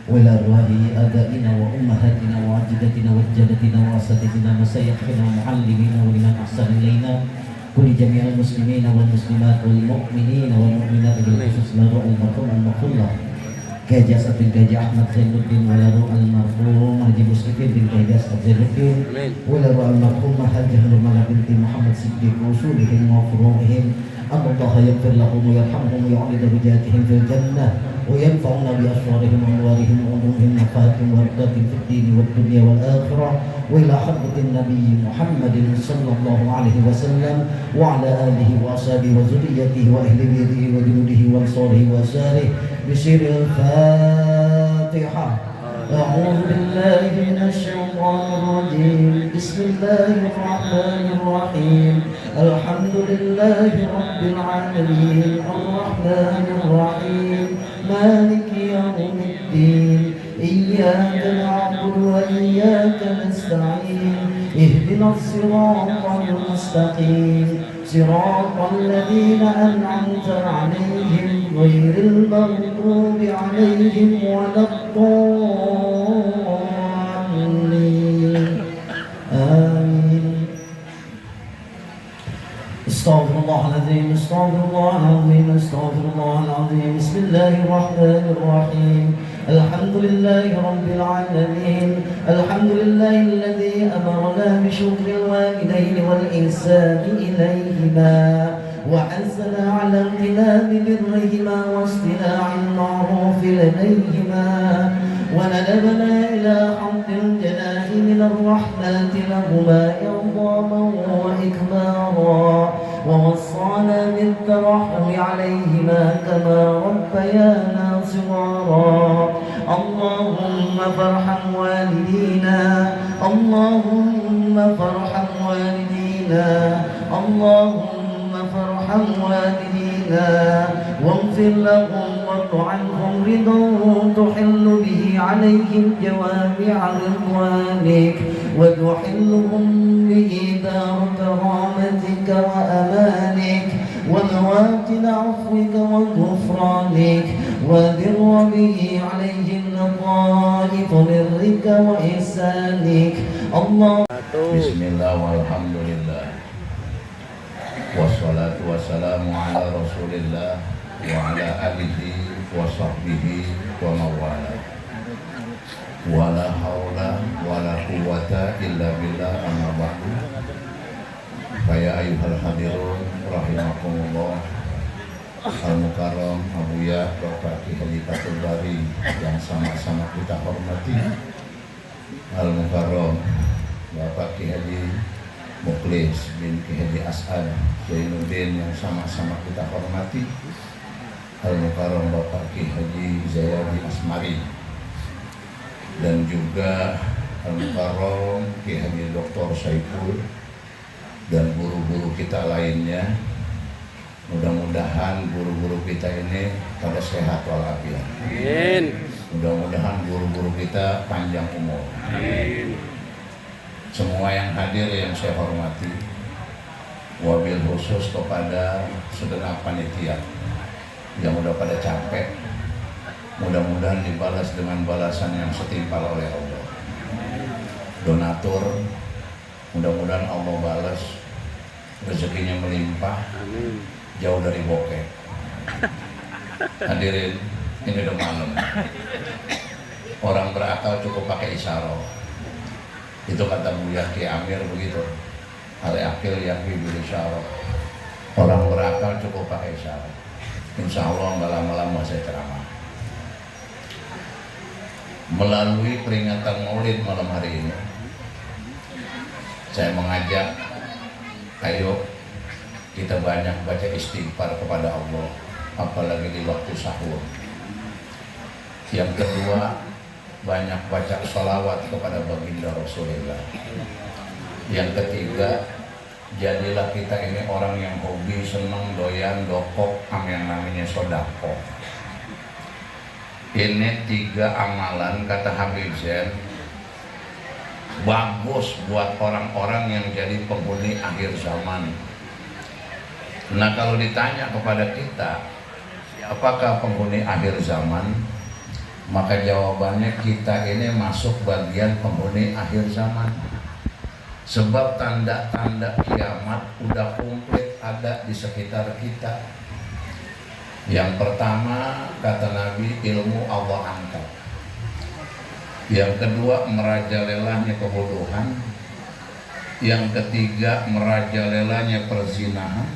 وإلى أرواح آبائنا وأمهاتنا وأجدادنا وجدتنا وأساتذتنا ومشايخنا ومعلمينا ولمن أحسن إلينا ولجميع المسلمين والمسلمات والمؤمنين والمؤمنات بالخصوص لروح المرحوم المغفور Kiai As'ad bin Kiai Ahmad Zainuddin walaru almarhum Haji Muslimin bin Kiai As'ad Zainuddin walaru almarhum Haji Nurmala binti Muhammad Siddiq usulihim wa furu'ihim Allah yaghfir lahum wa yarhamhum wa yu'li darajatihim fil jannah wa yanfa'una bi asrarihim wa anwarihim wa umurihim nafahatin wa barakatin fid din wad dunya wal akhirah wa ila hadratin nabiy Muhammadin sallallahu alaihi wasallam wa ala alihi wa ashabihi wa zurriyyatihi wa ahli baitihi wa junudihi wa ansarihi wa asarihi بسر الفاتحة أعوذ بالله من الشيطان الرجيم بسم الله الرحمن الرحيم الحمد لله رب العالمين الرحمن الرحيم مالك يوم الدين إياك نعبد وإياك نستعين اهدنا الصراط المستقيم صراط الذين أنعمت عليهم غير المغضوب عليهم ولا الضالين آمين استغفر الله العظيم استغفر الله العظيم استغفر الله العظيم بسم الله الرحمن الرحيم الحمد لله رب العالمين الحمد لله الذي أمرنا بشكر الوالدين والإحسان إليهما وحثنا على امتنان برهما واصطناع المعروف لديهما وندبنا إلى حمد الجناح من الرحمات لهما إعظاما وإكبارا ووصانا بالترحم عليهما كما ربيانا صغارا اللهم فارحم والدينا اللهم فارحم والدينا اللهم فارحم والدينا واغفر لهم وارض عنهم رضا تحل به عليهم جوامع رضوانك وتحلهم به دار كرامتك وأمانك ومواطن عفوك وغفرانك وبر به عليهم لطائف برك وإحسانك الله Bismillah walhamdulillah wassalatu wassalamu ala rasulillah wa ala alihi wa sahbihi wa mawala wala hawla wala quwwata illa billah amma ba'du Faya ayyuhal hadirun rahimakumullah Al-Mukarram Abuya Bapak Ki Haji Fathul Bari yang sama-sama kita hormati Al-Mukarram Bapak Ki Haji Mukhlis bin Ki Haji As'ad Zainuddin yang sama-sama kita hormati Al-Mukarram Bapak Ki Haji Zayadi Asmari dan juga Al-Mukarram Ki Haji Dr. Saiful dan guru-guru kita lainnya. Mudah-mudahan guru-guru kita ini pada sehat walafiat. Amin. Mudah-mudahan guru-guru kita panjang umur. Amin. Semua yang hadir yang saya hormati, wabil khusus kepada segenap panitia yang udah pada capek, mudah-mudahan dibalas dengan balasan yang setimpal oleh Allah. Donatur, mudah-mudahan Allah balas, rezekinya melimpah, jauh dari bokeh. Hadirin, ini udah malam. Orang berakal cukup pakai isyarat. Itu kata Buya Ki Amir begitu. Al-Aqil yakfi bil isyarat. Orang berakal cukup pakai isyarat. Insya Allah nggak lama-lama saya ceramah. Melalui peringatan Maulid malam hari ini, saya mengajak, ayo kita banyak baca istighfar kepada Allah, apalagi di waktu sahur. Yang kedua, banyak baca sholawat kepada baginda Rasulullah. Yang ketiga, jadilah kita ini orang yang hobi, senang, doyan, dokok, yang namanya sodako. Ini 3 amalan kata Habib Zain bagus buat orang-orang yang jadi penghuni akhir zaman. Nah kalau ditanya kepada kita, apakah penghuni akhir zaman? Maka jawabannya kita ini masuk bagian penghuni akhir zaman. Sebab tanda-tanda kiamat udah komplit ada di sekitar kita. Yang pertama kata Nabi, ilmu Allah angkat. Yang kedua merajalelahnya kebodohan. Yang ketiga merajalelahnya perzinahan.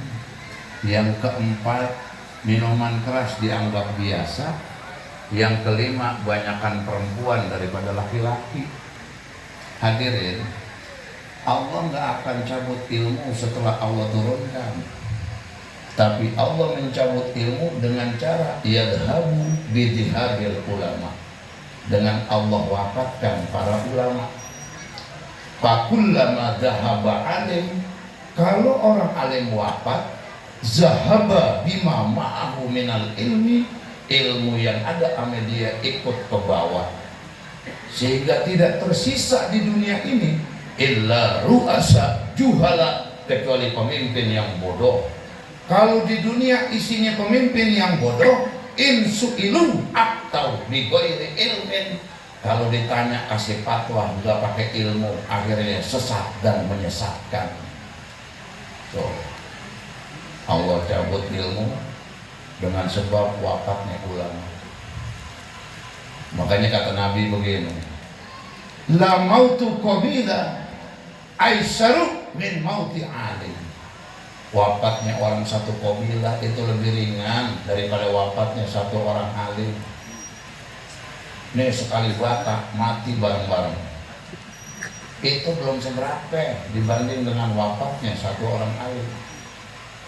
Yang keempat minuman keras dianggap biasa. Yang kelima banyakkan perempuan daripada laki-laki. Hadirin, Allah nggak akan cabut ilmu setelah Allah turunkan, tapi Allah mencabut ilmu dengan cara yadhabu bidhihabil ulama, dengan Allah wafatkan para ulama. Fakullama dhahaba alim, kalau orang alim wafat, zahaba bima ma'ahu minal ilmi, ilmu yang ada sama dia ikut ke bawah, sehingga tidak tersisa di dunia ini illa ru'asa juhala, kecuali pemimpin yang bodoh. Kalau di dunia isinya pemimpin yang bodoh, insu'ilu atau bighairi ilmin, kalau ditanya kasih fatwa nggak pakai ilmu, akhirnya sesat dan menyesatkan. So, Allah cabut ilmu dengan sebab wafatnya ulama. Makanya kata Nabi begini, la mautu qabila aisaru min mauti alim. Wafatnya orang satu kabilah itu lebih ringan daripada wafatnya satu orang alim. Nih sekali batak mati bareng-bareng, itu belum seberapa dibanding dengan wafatnya satu orang alim.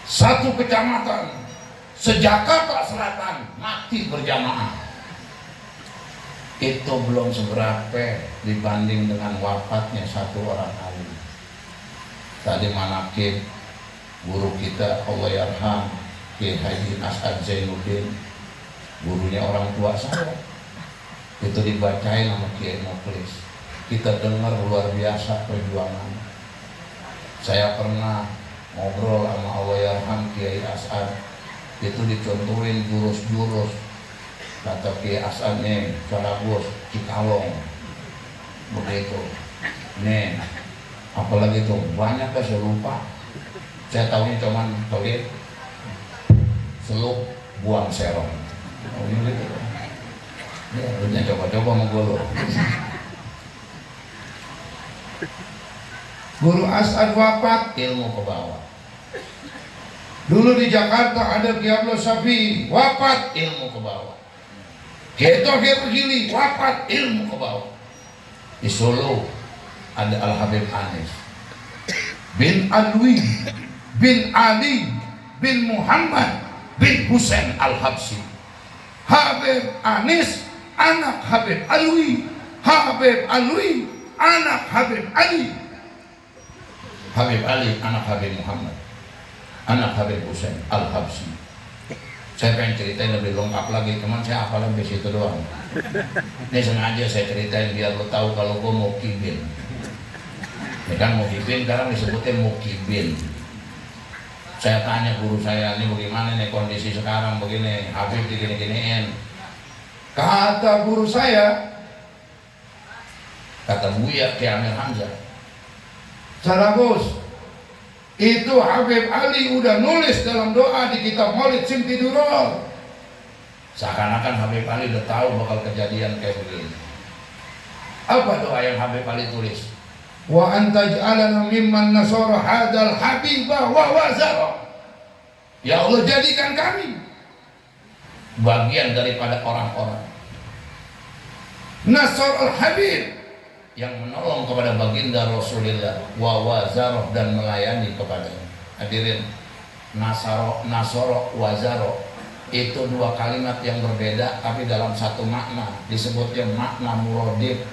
Satu kecamatan se-Jakarta Selatan mati berjamaah, itu belum seberapa dibanding dengan wafatnya satu orang alim. Tadi manakib guru kita Allah yarham Kiai Haji As'ad Zainuddin, gurunya orang tua saya, itu dibacain sama Kiai Muklis. Kita dengar luar biasa perjuangan. Saya pernah ngobrol sama Allah yarham Kiai As'ad, itu dicontohin jurus-jurus. Kata Kiai As'ad nih, Salabus, Cikalong, begitu. Nih, apalagi tuh banyak kan saya lupa. Saya tahunya cuman toge, seluk, buang serong. Oh ini gitu. Ya, harusnya coba-coba sama guru. Guru As'ad wafat, ilmu ke bawah. Dulu di Jakarta ada Kiai Abdul Syafi'i, wafat, ilmu ke bawah. Kiai Thohir Gili, wafat, ilmu ke bawah. Di Solo ada Al-Habib Anis bin Alwi bin Ali bin Muhammad bin Husain Al-Habsyi. Habib Anis anak Habib Alwi, Habib Alwi anak Habib Ali, Habib Ali anak Habib Muhammad, anak Habib Husain Al-Habsyi. Saya pengen ceritain lebih lengkap lagi, cuman saya hafal sampai situ doang. Ini sengaja saya ceritain biar lo tahu kalau gue mau kibin. Ini kan muhibin, sekarang disebutnya mukibin. Saya tanya guru saya, ini bagaimana nih kondisi sekarang begini, Habib digini-giniin. Kata guru saya, kata Buya Kiai Amir Hamzah, Salabus, itu Habib Ali udah nulis dalam doa di kitab Maulid Simtidurul. Seakan-akan Habib Ali udah tahu bakal kejadian kayak begini. Apa doa yang Habib Ali tulis? Wa antaj'alana mimman nasara hadal habibah wa wazara. Ya Allah, jadikan kami bagian daripada orang-orang nasar al-habib, yang menolong kepada baginda Rasulullah, wa wazara, dan melayani kepadanya. Hadirin, nasoro, wazaro itu dua kalimat yang berbeda tapi dalam satu makna, disebutnya makna muradif.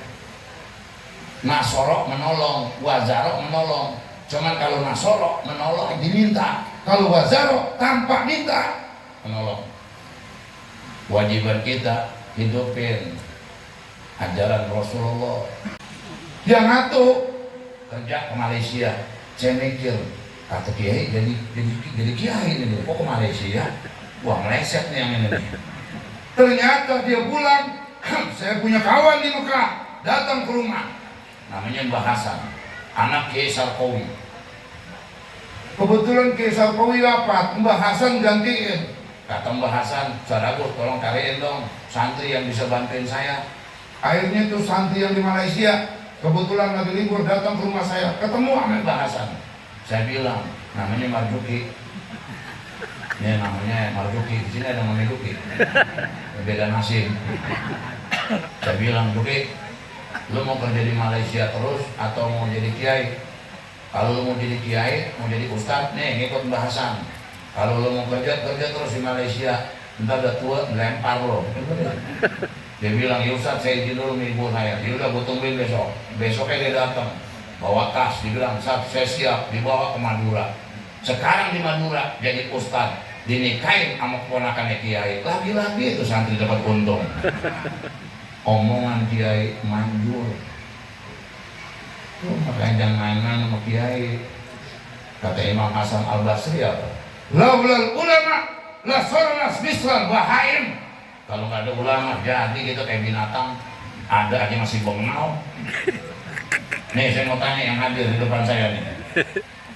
Nasoro menolong, wazaro menolong. Cuman kalau nasoro menolong diminta, kalau wazaro tanpa minta menolong. Wajiban kita hidupin ajaran Rasulullah. Yang satu kerja ke Malaysia, saya mikir kata Kiai jadi kiai ini kok ke Malaysia? Wah meleset nih yang ini nih. Ternyata dia pulang, saya punya kawan di Mekah, datang ke rumah. Namanya Mbah Hasan, anak Kiai Sarkowi. Kebetulan Kiai Sarkowi wafat, Mbah Hasan gantiin. Kata Mbah Hasan, saudaraku tolong cariin dong santri yang bisa bantuin saya. Akhirnya tuh santri yang di Malaysia kebetulan lagi libur datang ke rumah saya, ketemu sama Mbah Hasan. Saya bilang, namanya Marzuki. Ini namanya Marzuki, di sini ada namanya Duki. Beda nasib. Saya bilang, Duki, lu mau kerja di Malaysia terus atau mau jadi kiai? Kalau lu mau jadi kiai, mau jadi ustadz, nih ngikut Mbah Hasan. Kalau lu mau kerja terus di Malaysia, entar udah tua, lempar lo. Dia bilang, ya Ustadz saya izin dulu nih ibu saya. Dia udah gue tungguin besok. Besoknya dia datang, bawa tas. Dia bilang, Ustadz saya siap, dibawa ke Madura. Sekarang di Madura jadi ustadz, dinikahin sama keponakannya kiai. Lagi-lagi itu santri dapat untung. Omongan kiai manjur. Makanya jangan main-main sama kiai. Kata Imam Hasan Al-Basri apa? Laulal ulama la sarnas misal bahaim. Kalau nggak ada ulama jadi gitu kayak binatang, ada aja masih bengau. Nih saya mau tanya yang hadir di depan saya nih,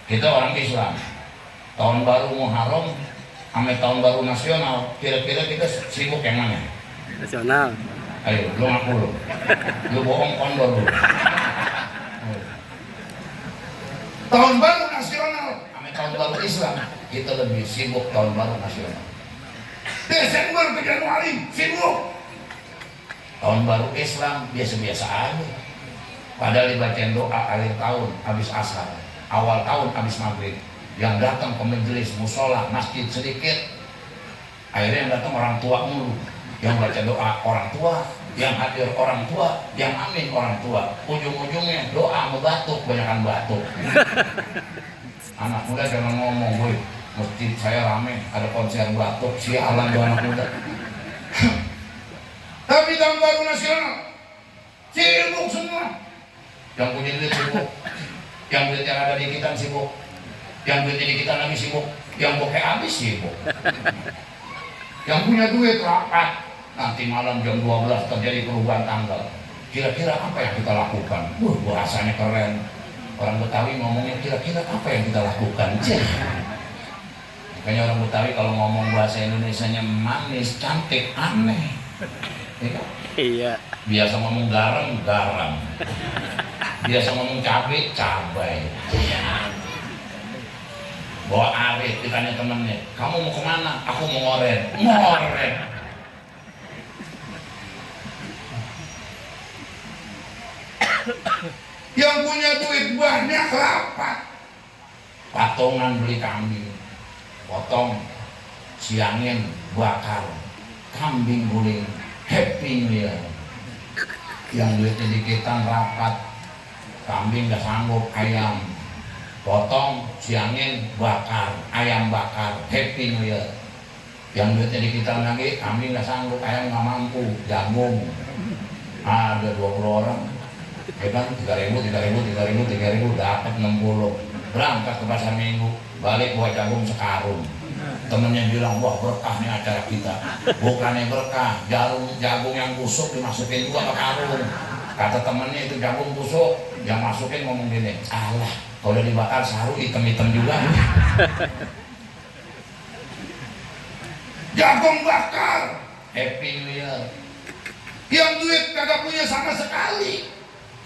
kita orang Islam, tahun baru Muharram sama tahun baru nasional, kira-kira kita sibuk yang mana? Nasional. Ayo lu ngaku lu bohong kondor lu. Tahun baru nasional sama tahun baru Islam, kita lebih sibuk tahun baru nasional. Desember ke Januari sibuk. Tahun baru Islam biasa-biasa aja. Padahal dibacain doa akhir tahun habis asar, awal tahun habis maghrib. Yang datang ke majelis musola masjid sedikit. Akhirnya yang datang orang tua mulu. Yang baca doa orang tua, yang hadir orang tua, yang amin orang tua. Ujung-ujungnya doa membatuk, banyakan batuk. Anak muda jangan ngomong, boy. Masjid saya rame, ada konser batuk, sialan tuh anak muda. Tapi tahun baru nasional sibuk semua. Yang punya duit sibuk, yang duit yang ada di kita sibuk, yang duit di kita lagi sibuk, yang bokeh habis sibuk. Yang punya duit rapat, nanti malam jam 12 terjadi perubahan tanggal. Kira-kira apa yang kita lakukan? Bahasanya keren. Orang Betawi ngomongnya kira-kira apa yang kita lakukan? Makanya orang Betawi kalau ngomong bahasa Indonesianya manis, cantik, aneh. Iya. Biasa ngomong garam, garam. Biasa ngomong cabai, cabai. Bawa arit, ditanya temennya, kamu mau kemana? Aku mau ngoren. Ngoren. Yang punya duit banyak rapat. Patungan beli kambing. Potong, siangin, bakar, kambing guling, happy new year. Yang duitnya dikitan rapat, kambing gak sanggup, ayam potong, siangin, bakar, ayam bakar, happy new year. Yang duitnya dikitan lagi, kambing gak sanggup, ayam gak mampu, jagung. Ada 20 orang, ya kan 3.000, dapat 60. Berangkat ke pasar minggu, balik buat jagung sekarung. Temennya bilang, wah berkah nih acara kita. Bukannya berkah, jagung yang busuk dimasukin juga ke karung. Kata temennya itu jagung busuk, yang masukin ngomong gini, alah kalau udah dibakar saru hitam-hitam juga. Jagung bakar, happy new year. Yang duit kagak punya sama sekali,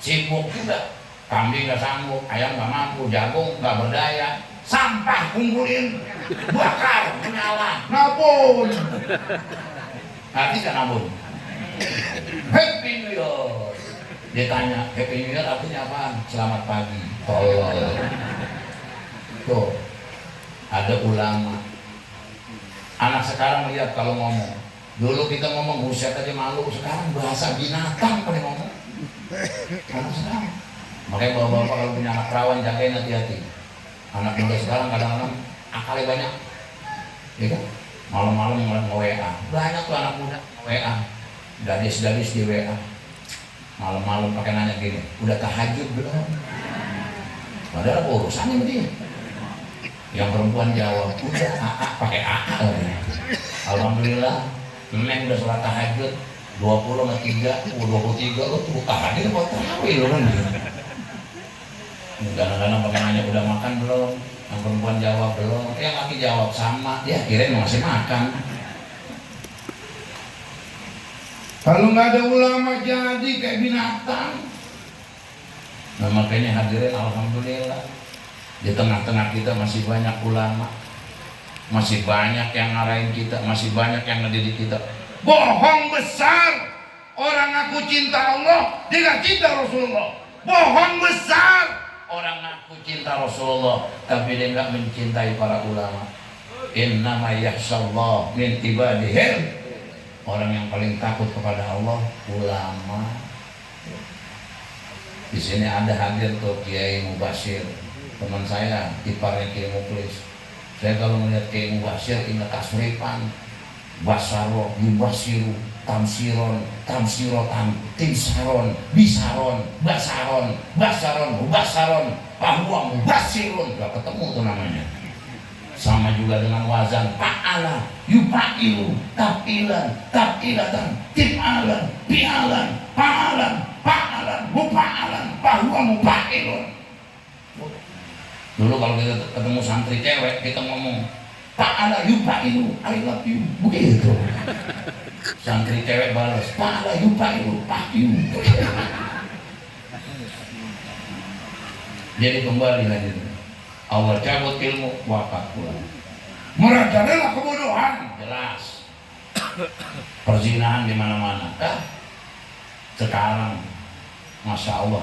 sibuk juga. Kambing gak sanggup, ayam gak mampu, jagung gak berdaya, sampah kumpulin, bakar, menyala, nabun. Nanti kan nabun. Happy New Year. Dia tanya, Happy New Year artinya apa? Selamat pagi. Tolol. Tuh, ada ulama. Anak sekarang lihat kalau ngomong. Dulu kita ngomong buset aja malu, sekarang bahasa binatang pada ngomong. Anak sekarang. Makanya bapak-bapak kalau punya anak perawan jagain hati-hati. Anak muda sekarang kadang-kadang akalnya banyak, ya kan? Malam-malam nge-WA, banyak tuh anak muda nge-WA, gadis-gadis di WA. Malam-malam pakai nanya gini, udah tahajud belum? Padahal urusannya begini. Yang perempuan jawab, udah AA pakai AA. Alhamdulillah, Neng udah sholat tahajud 20 sama 3, 23 lo tuh hadir buat tarawih lo kan. Kadang-kadang pakai nanya udah makan belum? Yang perempuan jawab belum, yang laki jawab sama, ya kirain masih makan. Kalau nggak ada ulama jadi kayak binatang. Nah makanya hadirin alhamdulillah di tengah-tengah kita masih banyak ulama, masih banyak yang ngarahin kita, masih banyak yang ngedidik kita. Bohong besar orang ngaku cinta Allah, dia nggak cinta Rasulullah. Bohong besar orang ngaku cinta Rasulullah, tapi dia nggak mencintai para ulama. Innama yakhshallah min ibadihil, orang yang paling takut kepada Allah ulama. Di sini ada hadir tuh Kiai Mubashir, teman saya, iparnya Kiai Muklis. Saya kalau melihat Kiai Mubashir ingat tasrifan, basaro, yubasiru, tamsiron, tamsirotan, timsaron, bisaron, basaron, basaron, mubasaron, bahwa mubasirun, gak ketemu tuh namanya. Sama juga dengan wazan fa'ala, yufa'ilu, tafilan, tafilatan, tifalan, fi'alan, fa'alan, fa'alan, mufa'alan, bahwa mufa'ilun. Dulu kalau kita ketemu santri cewek, kita ngomong fa'ala yufa'ilu, I love you, begitu. Santri cewek balas fa'ala yufa'ilu, fuck you. Jadi kembali lagi, Allah cabut ilmu, wafat pula. Merajalela kebodohan, jelas. Perzinahan di mana-mana. Sekarang, masya Allah,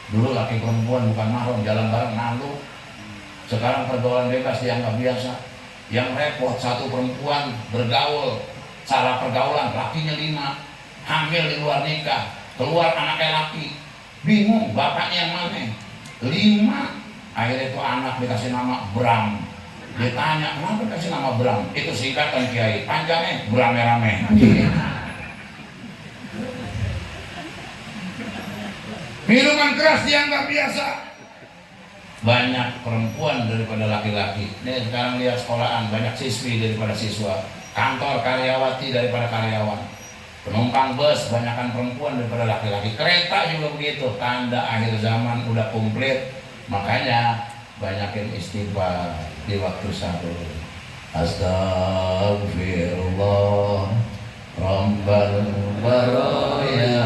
dulu laki perempuan bukan mahram, jalan bareng malu. Sekarang pergaulan bebas dianggap biasa. Yang repot satu perempuan bergaul, salah pergaulan, lakinya 5, hamil di luar nikah, keluar anaknya laki, bingung bapaknya yang mana? 5. Akhirnya itu anak dikasih nama Bram. Ditanya, kenapa dikasih nama Bram? Itu singkatan Kiai, panjangnya Brame-rame. Minuman keras dianggap biasa. Banyak perempuan daripada laki-laki. Nih sekarang lihat sekolahan, banyak siswi daripada siswa. Kantor karyawati daripada karyawan. Penumpang bus banyakkan perempuan daripada laki-laki. Kereta juga begitu. Tanda akhir zaman udah komplit. Makanya banyakin istighfar di waktu sahur. Astagfirullah Rabbal baraya,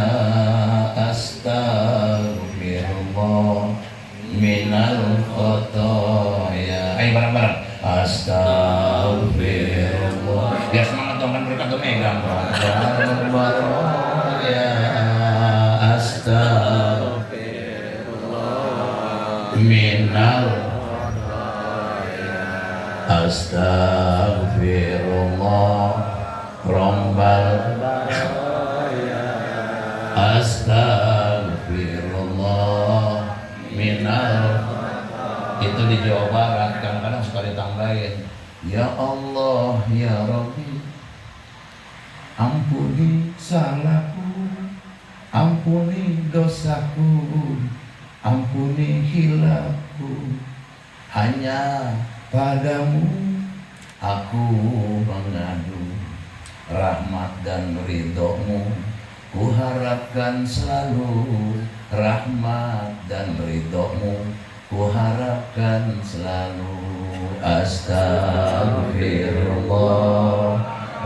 astagfirullah minal khotoya. Ayo bareng-bareng. Astagfirullah. Ya semangat dong, kan mereka tuh megang. Rabbal baraya, astagfirullah minal astagfirullah rombal astagfirullah minal. Itu di Jawa Barat kadang-kadang suka ditambahin, ya Allah ya Rabbi ampuni salahku, ampuni dosaku, ampuni hilafku, hanya padamu aku mengadu rahmat dan ridhomu. Ku harapkan selalu rahmat dan ridhomu, ku harapkan selalu. Astagfirullah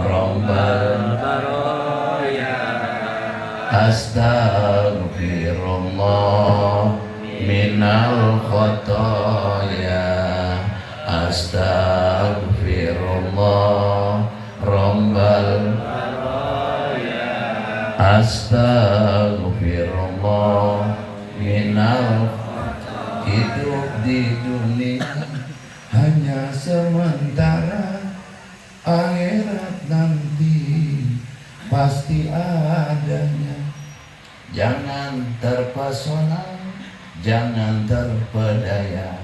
Rabbal baraya, astagfirullah minal khotoya, astagfirullah rombal baraya, astagfirullah minal khotoya. Hidup di dunia hanya sementara, akhirat nanti pasti adanya. Jangan terpesona, jangan terpedaya,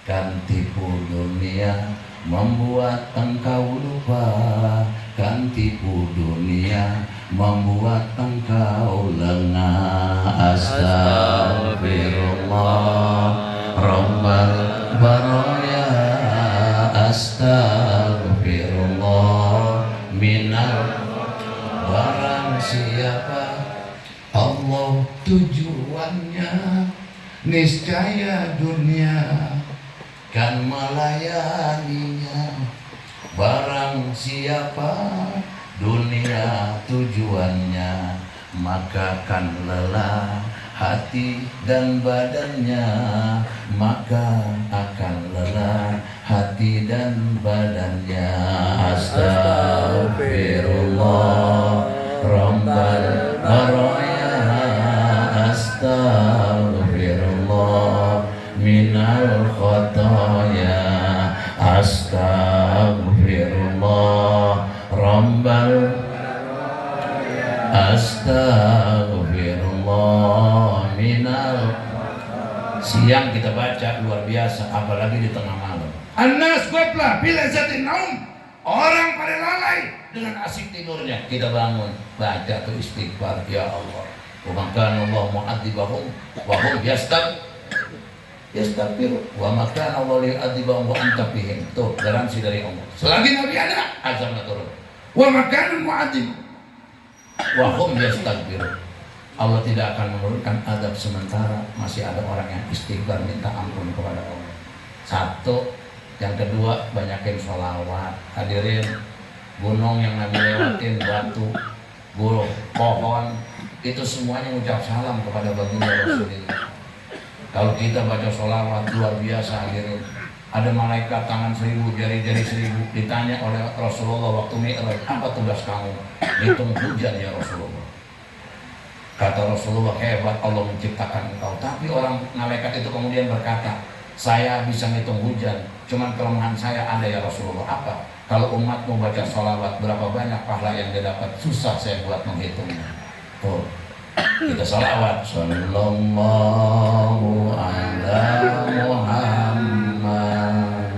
kan tipu dunia membuat engkau lupa, kan tipu dunia membuat engkau lengah. Astagfirullah Rabbal baraya, Astagfirullah minal. Barang siapa Allah tujuannya, niscaya dunia kan melayaninya. Barang siapa dunia tujuannya, maka kan lelah hati dan badannya, maka akan lelah hati dan badannya. Astagfirullah Rabbal baraya, astagfirullah minal khotoya, astagfirullah Rabbal astagfirullah minal. Siang kita baca luar biasa, apalagi di tengah malam. Anas gopla bila zatin naum, orang pada lalai dengan asik tidurnya. Kita bangun baca tuh istighfar, ya Allah, wa makana Allah mu'adzibahum wa hum yastaghfiru wa makana Allah li'adzibahum wa anta fihim. Tuh garansi dari Allah, selagi Nabi ada azabnya turun. Wa makana mu'adzib wa hum yastaghfiru. Allah tidak akan menurunkan azab sementara masih ada orang yang istighfar minta ampun kepada Allah. Satu. Yang kedua, banyakin sholawat. Hadirin, gunung yang Nabi lewatin, batu, burung, pohon, itu semuanya ucap salam kepada baginda Rasulullah. Kalau kita baca sholawat luar biasa, hadirin, ada malaikat tangan 1000, jari-jari 1000, ditanya oleh Rasulullah waktu Mi'raj, apa tugas kamu? Hitung hujan ya Rasulullah. Kata Rasulullah, hebat Allah menciptakan engkau. Tapi orang malaikat itu kemudian berkata, saya bisa ngitung hujan, cuman kelemahan saya ada ya Rasulullah. Apa? Kalau umatmu baca sholawat, berapa banyak pahala yang dia dapat? Susah saya buat menghitungnya. Tuh, kita sholawat. Sallallahu ala Muhammad,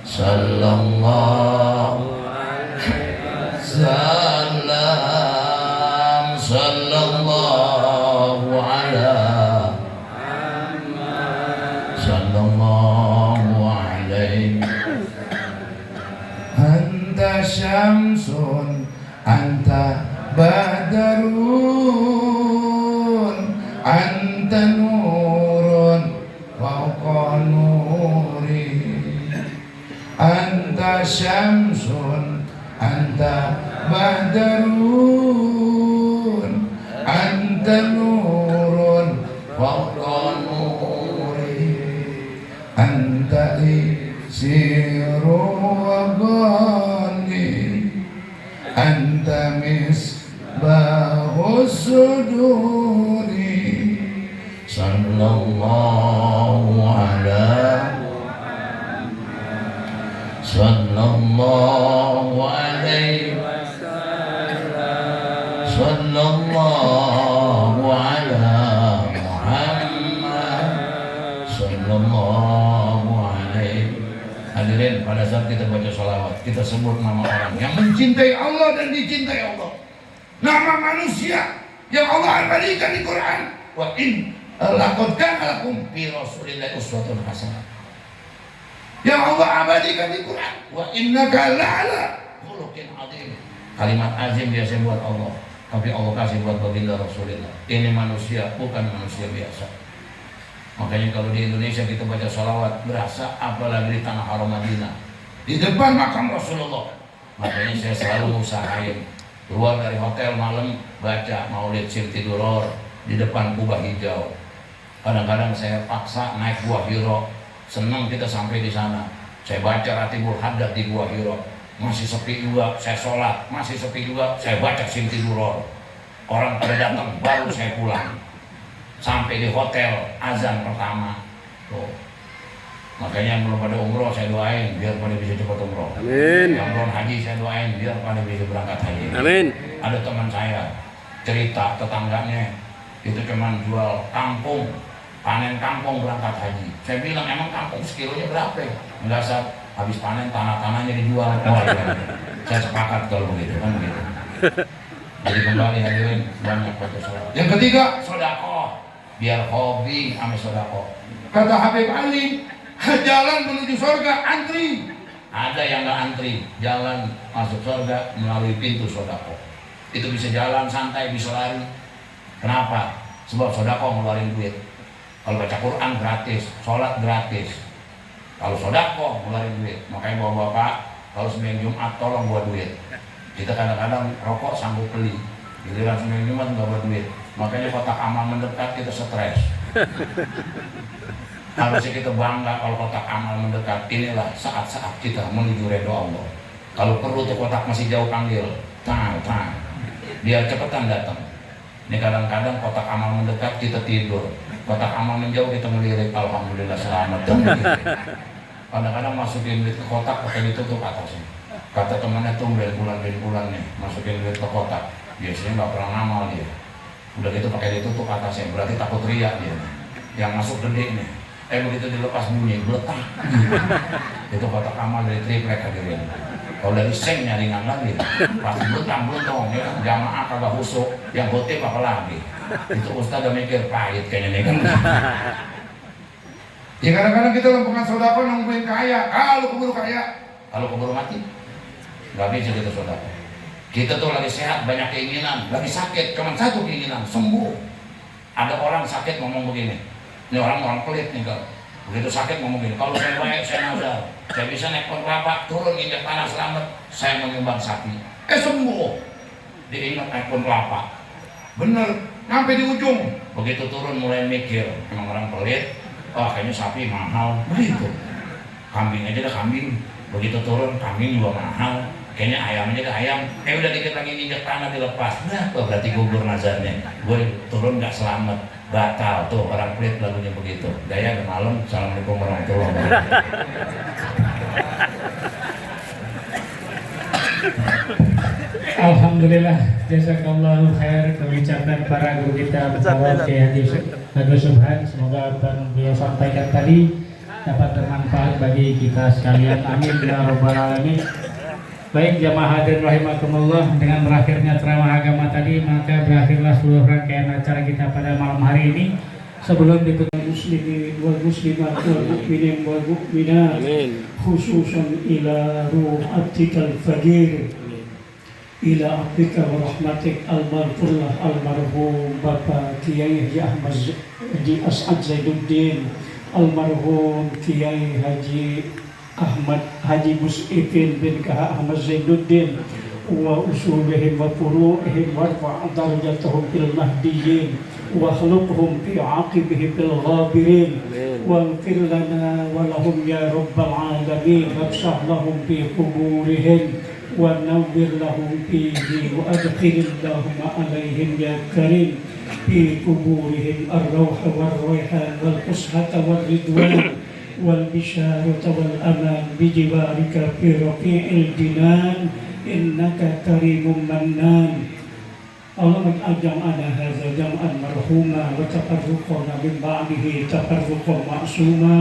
sallallahu salam, sallallahu ala sallallahu alaihi. Anta syamsun anta badarun anta nurun fawqa nuri. Anta syamsun anta badarun anta nurun fawqa nuri. Anta isiru wa ghani, anta misbahu suduri. Sallallahu ala sallallahu alaihi sallallahu ala Muhammad sallallahu alaihi. Hadirin, pada saat kita baca sholawat, kita sebut nama orang yang mencintai Allah dan dicintai Allah, nama manusia yang Allah abadikan di Quran. Wa in laqad kana lakum fi rasulillahi uswatun hasanah, yang Allah abadikan di Quran. Wa innaka la'ala khuluqin azim. Kalimat azim biasa buat Allah, tapi Allah kasih buat baginda Rasulullah. Ini manusia, bukan manusia biasa. Makanya kalau di Indonesia kita baca sholawat berasa, apalagi di tanah haram Madinah, di depan makam Rasulullah. Makanya saya selalu usahain keluar dari hotel malam baca Maulid Sirti Duror di depan Kubah Hijau. Kadang-kadang saya paksa naik Gua Hiro. Senang kita sampai di sana. Saya baca Ratibul Haddad di Gua Hiro. Masih sepi juga, saya sholat. Masih sepi juga, saya baca Sirti Duror. Orang pada datang, baru saya pulang. Sampai di hotel, azan pertama. Tuh. Makanya yang belum pada umroh saya doain biar pada bisa cepat umroh. Amin. Yang belum haji saya doain biar pada bisa berangkat haji. Amin. Ada teman saya cerita, tetangganya itu cuman jual kangkung, panen kangkung berangkat haji. Saya bilang, emang kangkung sekilonya berapa? Enggak, Sat, habis panen tanah-tanahnya dijual. Oh, ya. Saya sepakat kalau begitu, kan begitu. Jadi kembali hadirin, banyak baca sholawat. Yang ketiga, sedekah. Biar hobi ame sedekah. Kata Habib Ali, jalan menuju surga antri. Ada yang nggak antri, jalan masuk surga melalui pintu sodako. Itu bisa jalan santai, bisa lari. Kenapa? Sebab sodako ngeluarin duit. Kalau baca Quran gratis, sholat gratis. Kalau sodako ngeluarin duit. Makanya bapak-bapak, kalau seminggu Jumat tolong buat duit. Kita kadang-kadang rokok sanggup beli, giliran seminggu Jumat nggak buat duit. Makanya kotak amal mendekat kita stres. Harusnya kita bangga kalau kotak amal mendekat. Inilah saat-saat kita menuju redha Allah. Kalau perlu tuh kotak masih jauh panggil, tang, biar cepetan datang. Ini kadang-kadang kotak amal mendekat kita tidur, kotak amal menjauh kita melirik, alhamdulillah selamat. Kadang-kadang masukin duit ke kotak pakai ditutup atasnya. Kata temannya tuh bulan nih masukin duit ke kotak. Biasanya nggak pernah ngamal dia. Udah gitu pakai ditutup atasnya, berarti takut riak dia. Yang masuk gede nih. Begitu dilepas bunyi, beletak. Itu kotak amal dari triplek hadirin. Kalau dari seng nyaringan lagi, pas belum ya, jamaah kagak husuk, yang khotib apa lagi. Itu ustaz udah mikir pahit kayaknya nih kan. Ya kadang-kadang kita lompat sodako nungguin kaya, kalau keburu kaya, kalau keburu mati, nggak bisa kita sodako. Kita tuh lagi sehat, banyak keinginan, lagi sakit, cuma satu keinginan, sembuh. Ada orang sakit ngomong begini. Ini orang pelit nih kalau begitu sakit ngomong gini, kalau saya baik saya nazar, saya bisa naik pohon kelapa, turun injak tanah selamat, saya menyumbang sapi, sembuh. Diingat naik pohon kelapa, bener, sampai di ujung, begitu turun mulai mikir, emang orang pelit, kayaknya sapi mahal, begitu. Kambing aja dah kambing, begitu turun kambing juga mahal, kayaknya ayam aja dah ayam, udah dikit lagi injak tanah dilepas, berarti gugur nazarnya, gue turun nggak selamat. Batal tuh orang pelit lagunya begitu. Daya ke malam, assalamualaikum warahmatullahi wabarakatuh. Alhamdulillah, jazakallahu khair kebicaraan para guru kita Bapak Kiai Haji Agus Subhan. Semoga apa yang beliau sampaikan tadi dapat bermanfaat bagi kita sekalian. Amin ya rabbal alamin. Baik jamaah hadirin rahimakumullah, dengan berakhirnya ceramah agama tadi maka berakhirlah seluruh rangkaian acara kita pada malam hari ini. Sebelum ditutup muslimin wal muslimat wal mu'minin wal mu'minat, khususan ila ruh abdikal faqir, ila abdika wa rahmatik al-maghfurlah almarhum Bapak Kiai Haji Ahmad Haji As'ad Zainuddin, almarhum Kiai Haji Ahmad Haji Mus'ifin bin Kaha Ahmad Zainuddin wa usulihim wa furu'ihim warfa' darajatahum fil mahdiyyin wa khluqhum fi aqibihim bil ghabirin waghfir lana wa lahum ya rabbal alamin wafsah lahum fi quburihim wa nawwir lahum fihi wa adkhil Allahumma alaihim ya karim fi quburihim ar-rawha war-rayhan wal-fushata war-ridwan والبشارة والأمان بجوارك في رفيع الجنان إنك كريم منان. اللهم اجعل جمعنا هذا جمعا مرحوما وتفرقنا من بعده تفرقا معصوما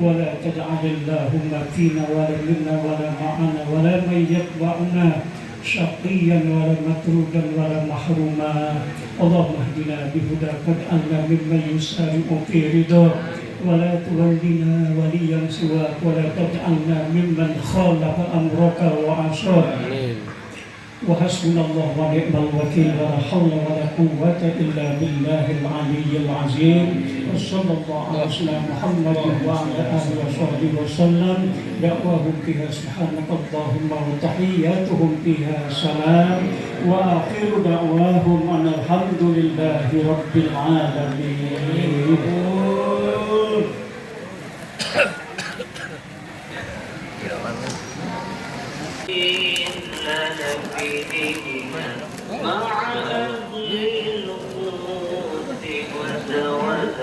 ولا تجعل اللهم فينا ولا منا ولا معنا ولا من يتبعنا شقيا ولا مطرودا ولا محروما. اللهم اهدنا بهداك واجعلنا ممن يسارع في رضاك ولا تولنا وليا سواك ولا تجعلنا ممن خالف امرك وعصاك. وحسبنا الله ونعم الوكيل ولا حول ولا قوة إلا بالله العلي العظيم. وصلى الله على سيدنا محمد وعلى آله وصحبه وسلم. دعواهم فيها سبحانك اللهم وتحياتهم فيها سلام وآخر دعواهم أن الحمد لله رب العالمين. مع أهل الوجود وزوالك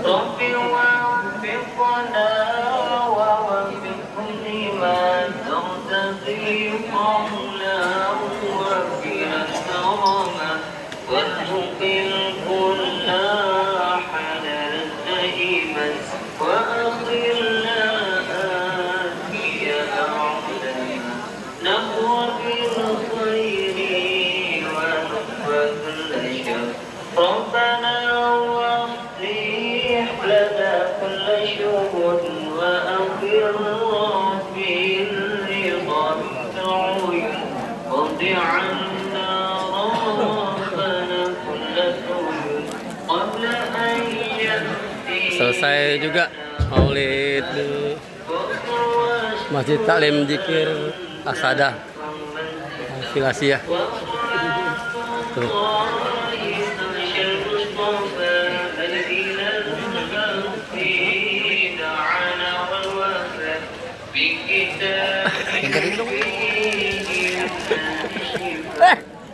رب وفقنا ووفق لما ترتضي قوله وفيها كرما وارزق الكل حلا دائما وأخرنا آتيا أعلما نحو بالخير ونحو كل شر ربنا واصلح لنا كل شؤون وأخر ربي selesai juga maulid di Masjid Taklim Zikir Asada Filasiyah. Tuh.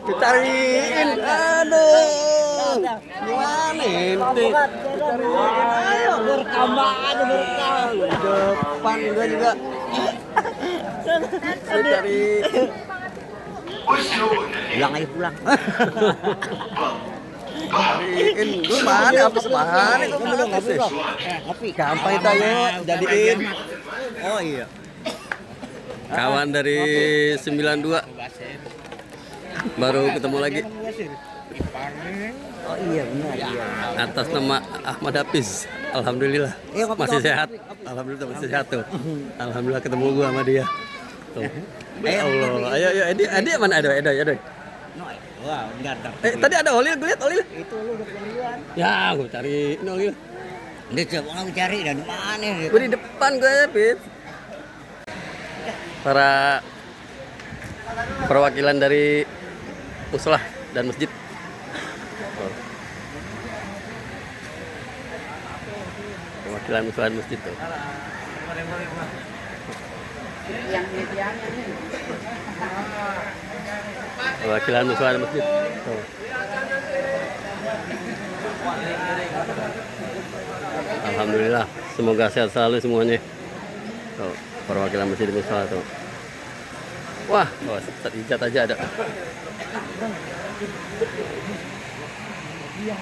Dicariin, aduh, gimana ente? Ayo berkam aja berkam. Depan gua juga. Cari. Pulang aja pulang. Cariin, gua mana apa semana itu belum sih. Gampang itu ayo jadiin. Oh iya. Kawan dari 92 baru ketemu lagi. Oh iya benar. Iya. Atas nama Ahmad Hafiz. Alhamdulillah masih sehat. Alhamdulillah masih sehat tuh. Alhamdulillah ketemu gua sama dia. Tuh. Ya Allah. Ayo Edi mana Edo. Wah, enggak ada. Tadi ada Olil, gue lihat Olil. Itu lu udah keluar. Ya, gue cari Olil. Dia coba nggak cari dari mana dia. Gue di depan gue ya, Pit. Para perwakilan dari mushola dan masjid. Perwakilan mushola dan masjid tuh. Perwakilan mushola dan masjid. Tuh. Alhamdulillah, semoga sehat selalu semuanya. Tuh, perwakilan masjid mushola tuh. Wah, Ustaz Ijat aja ada. Ya.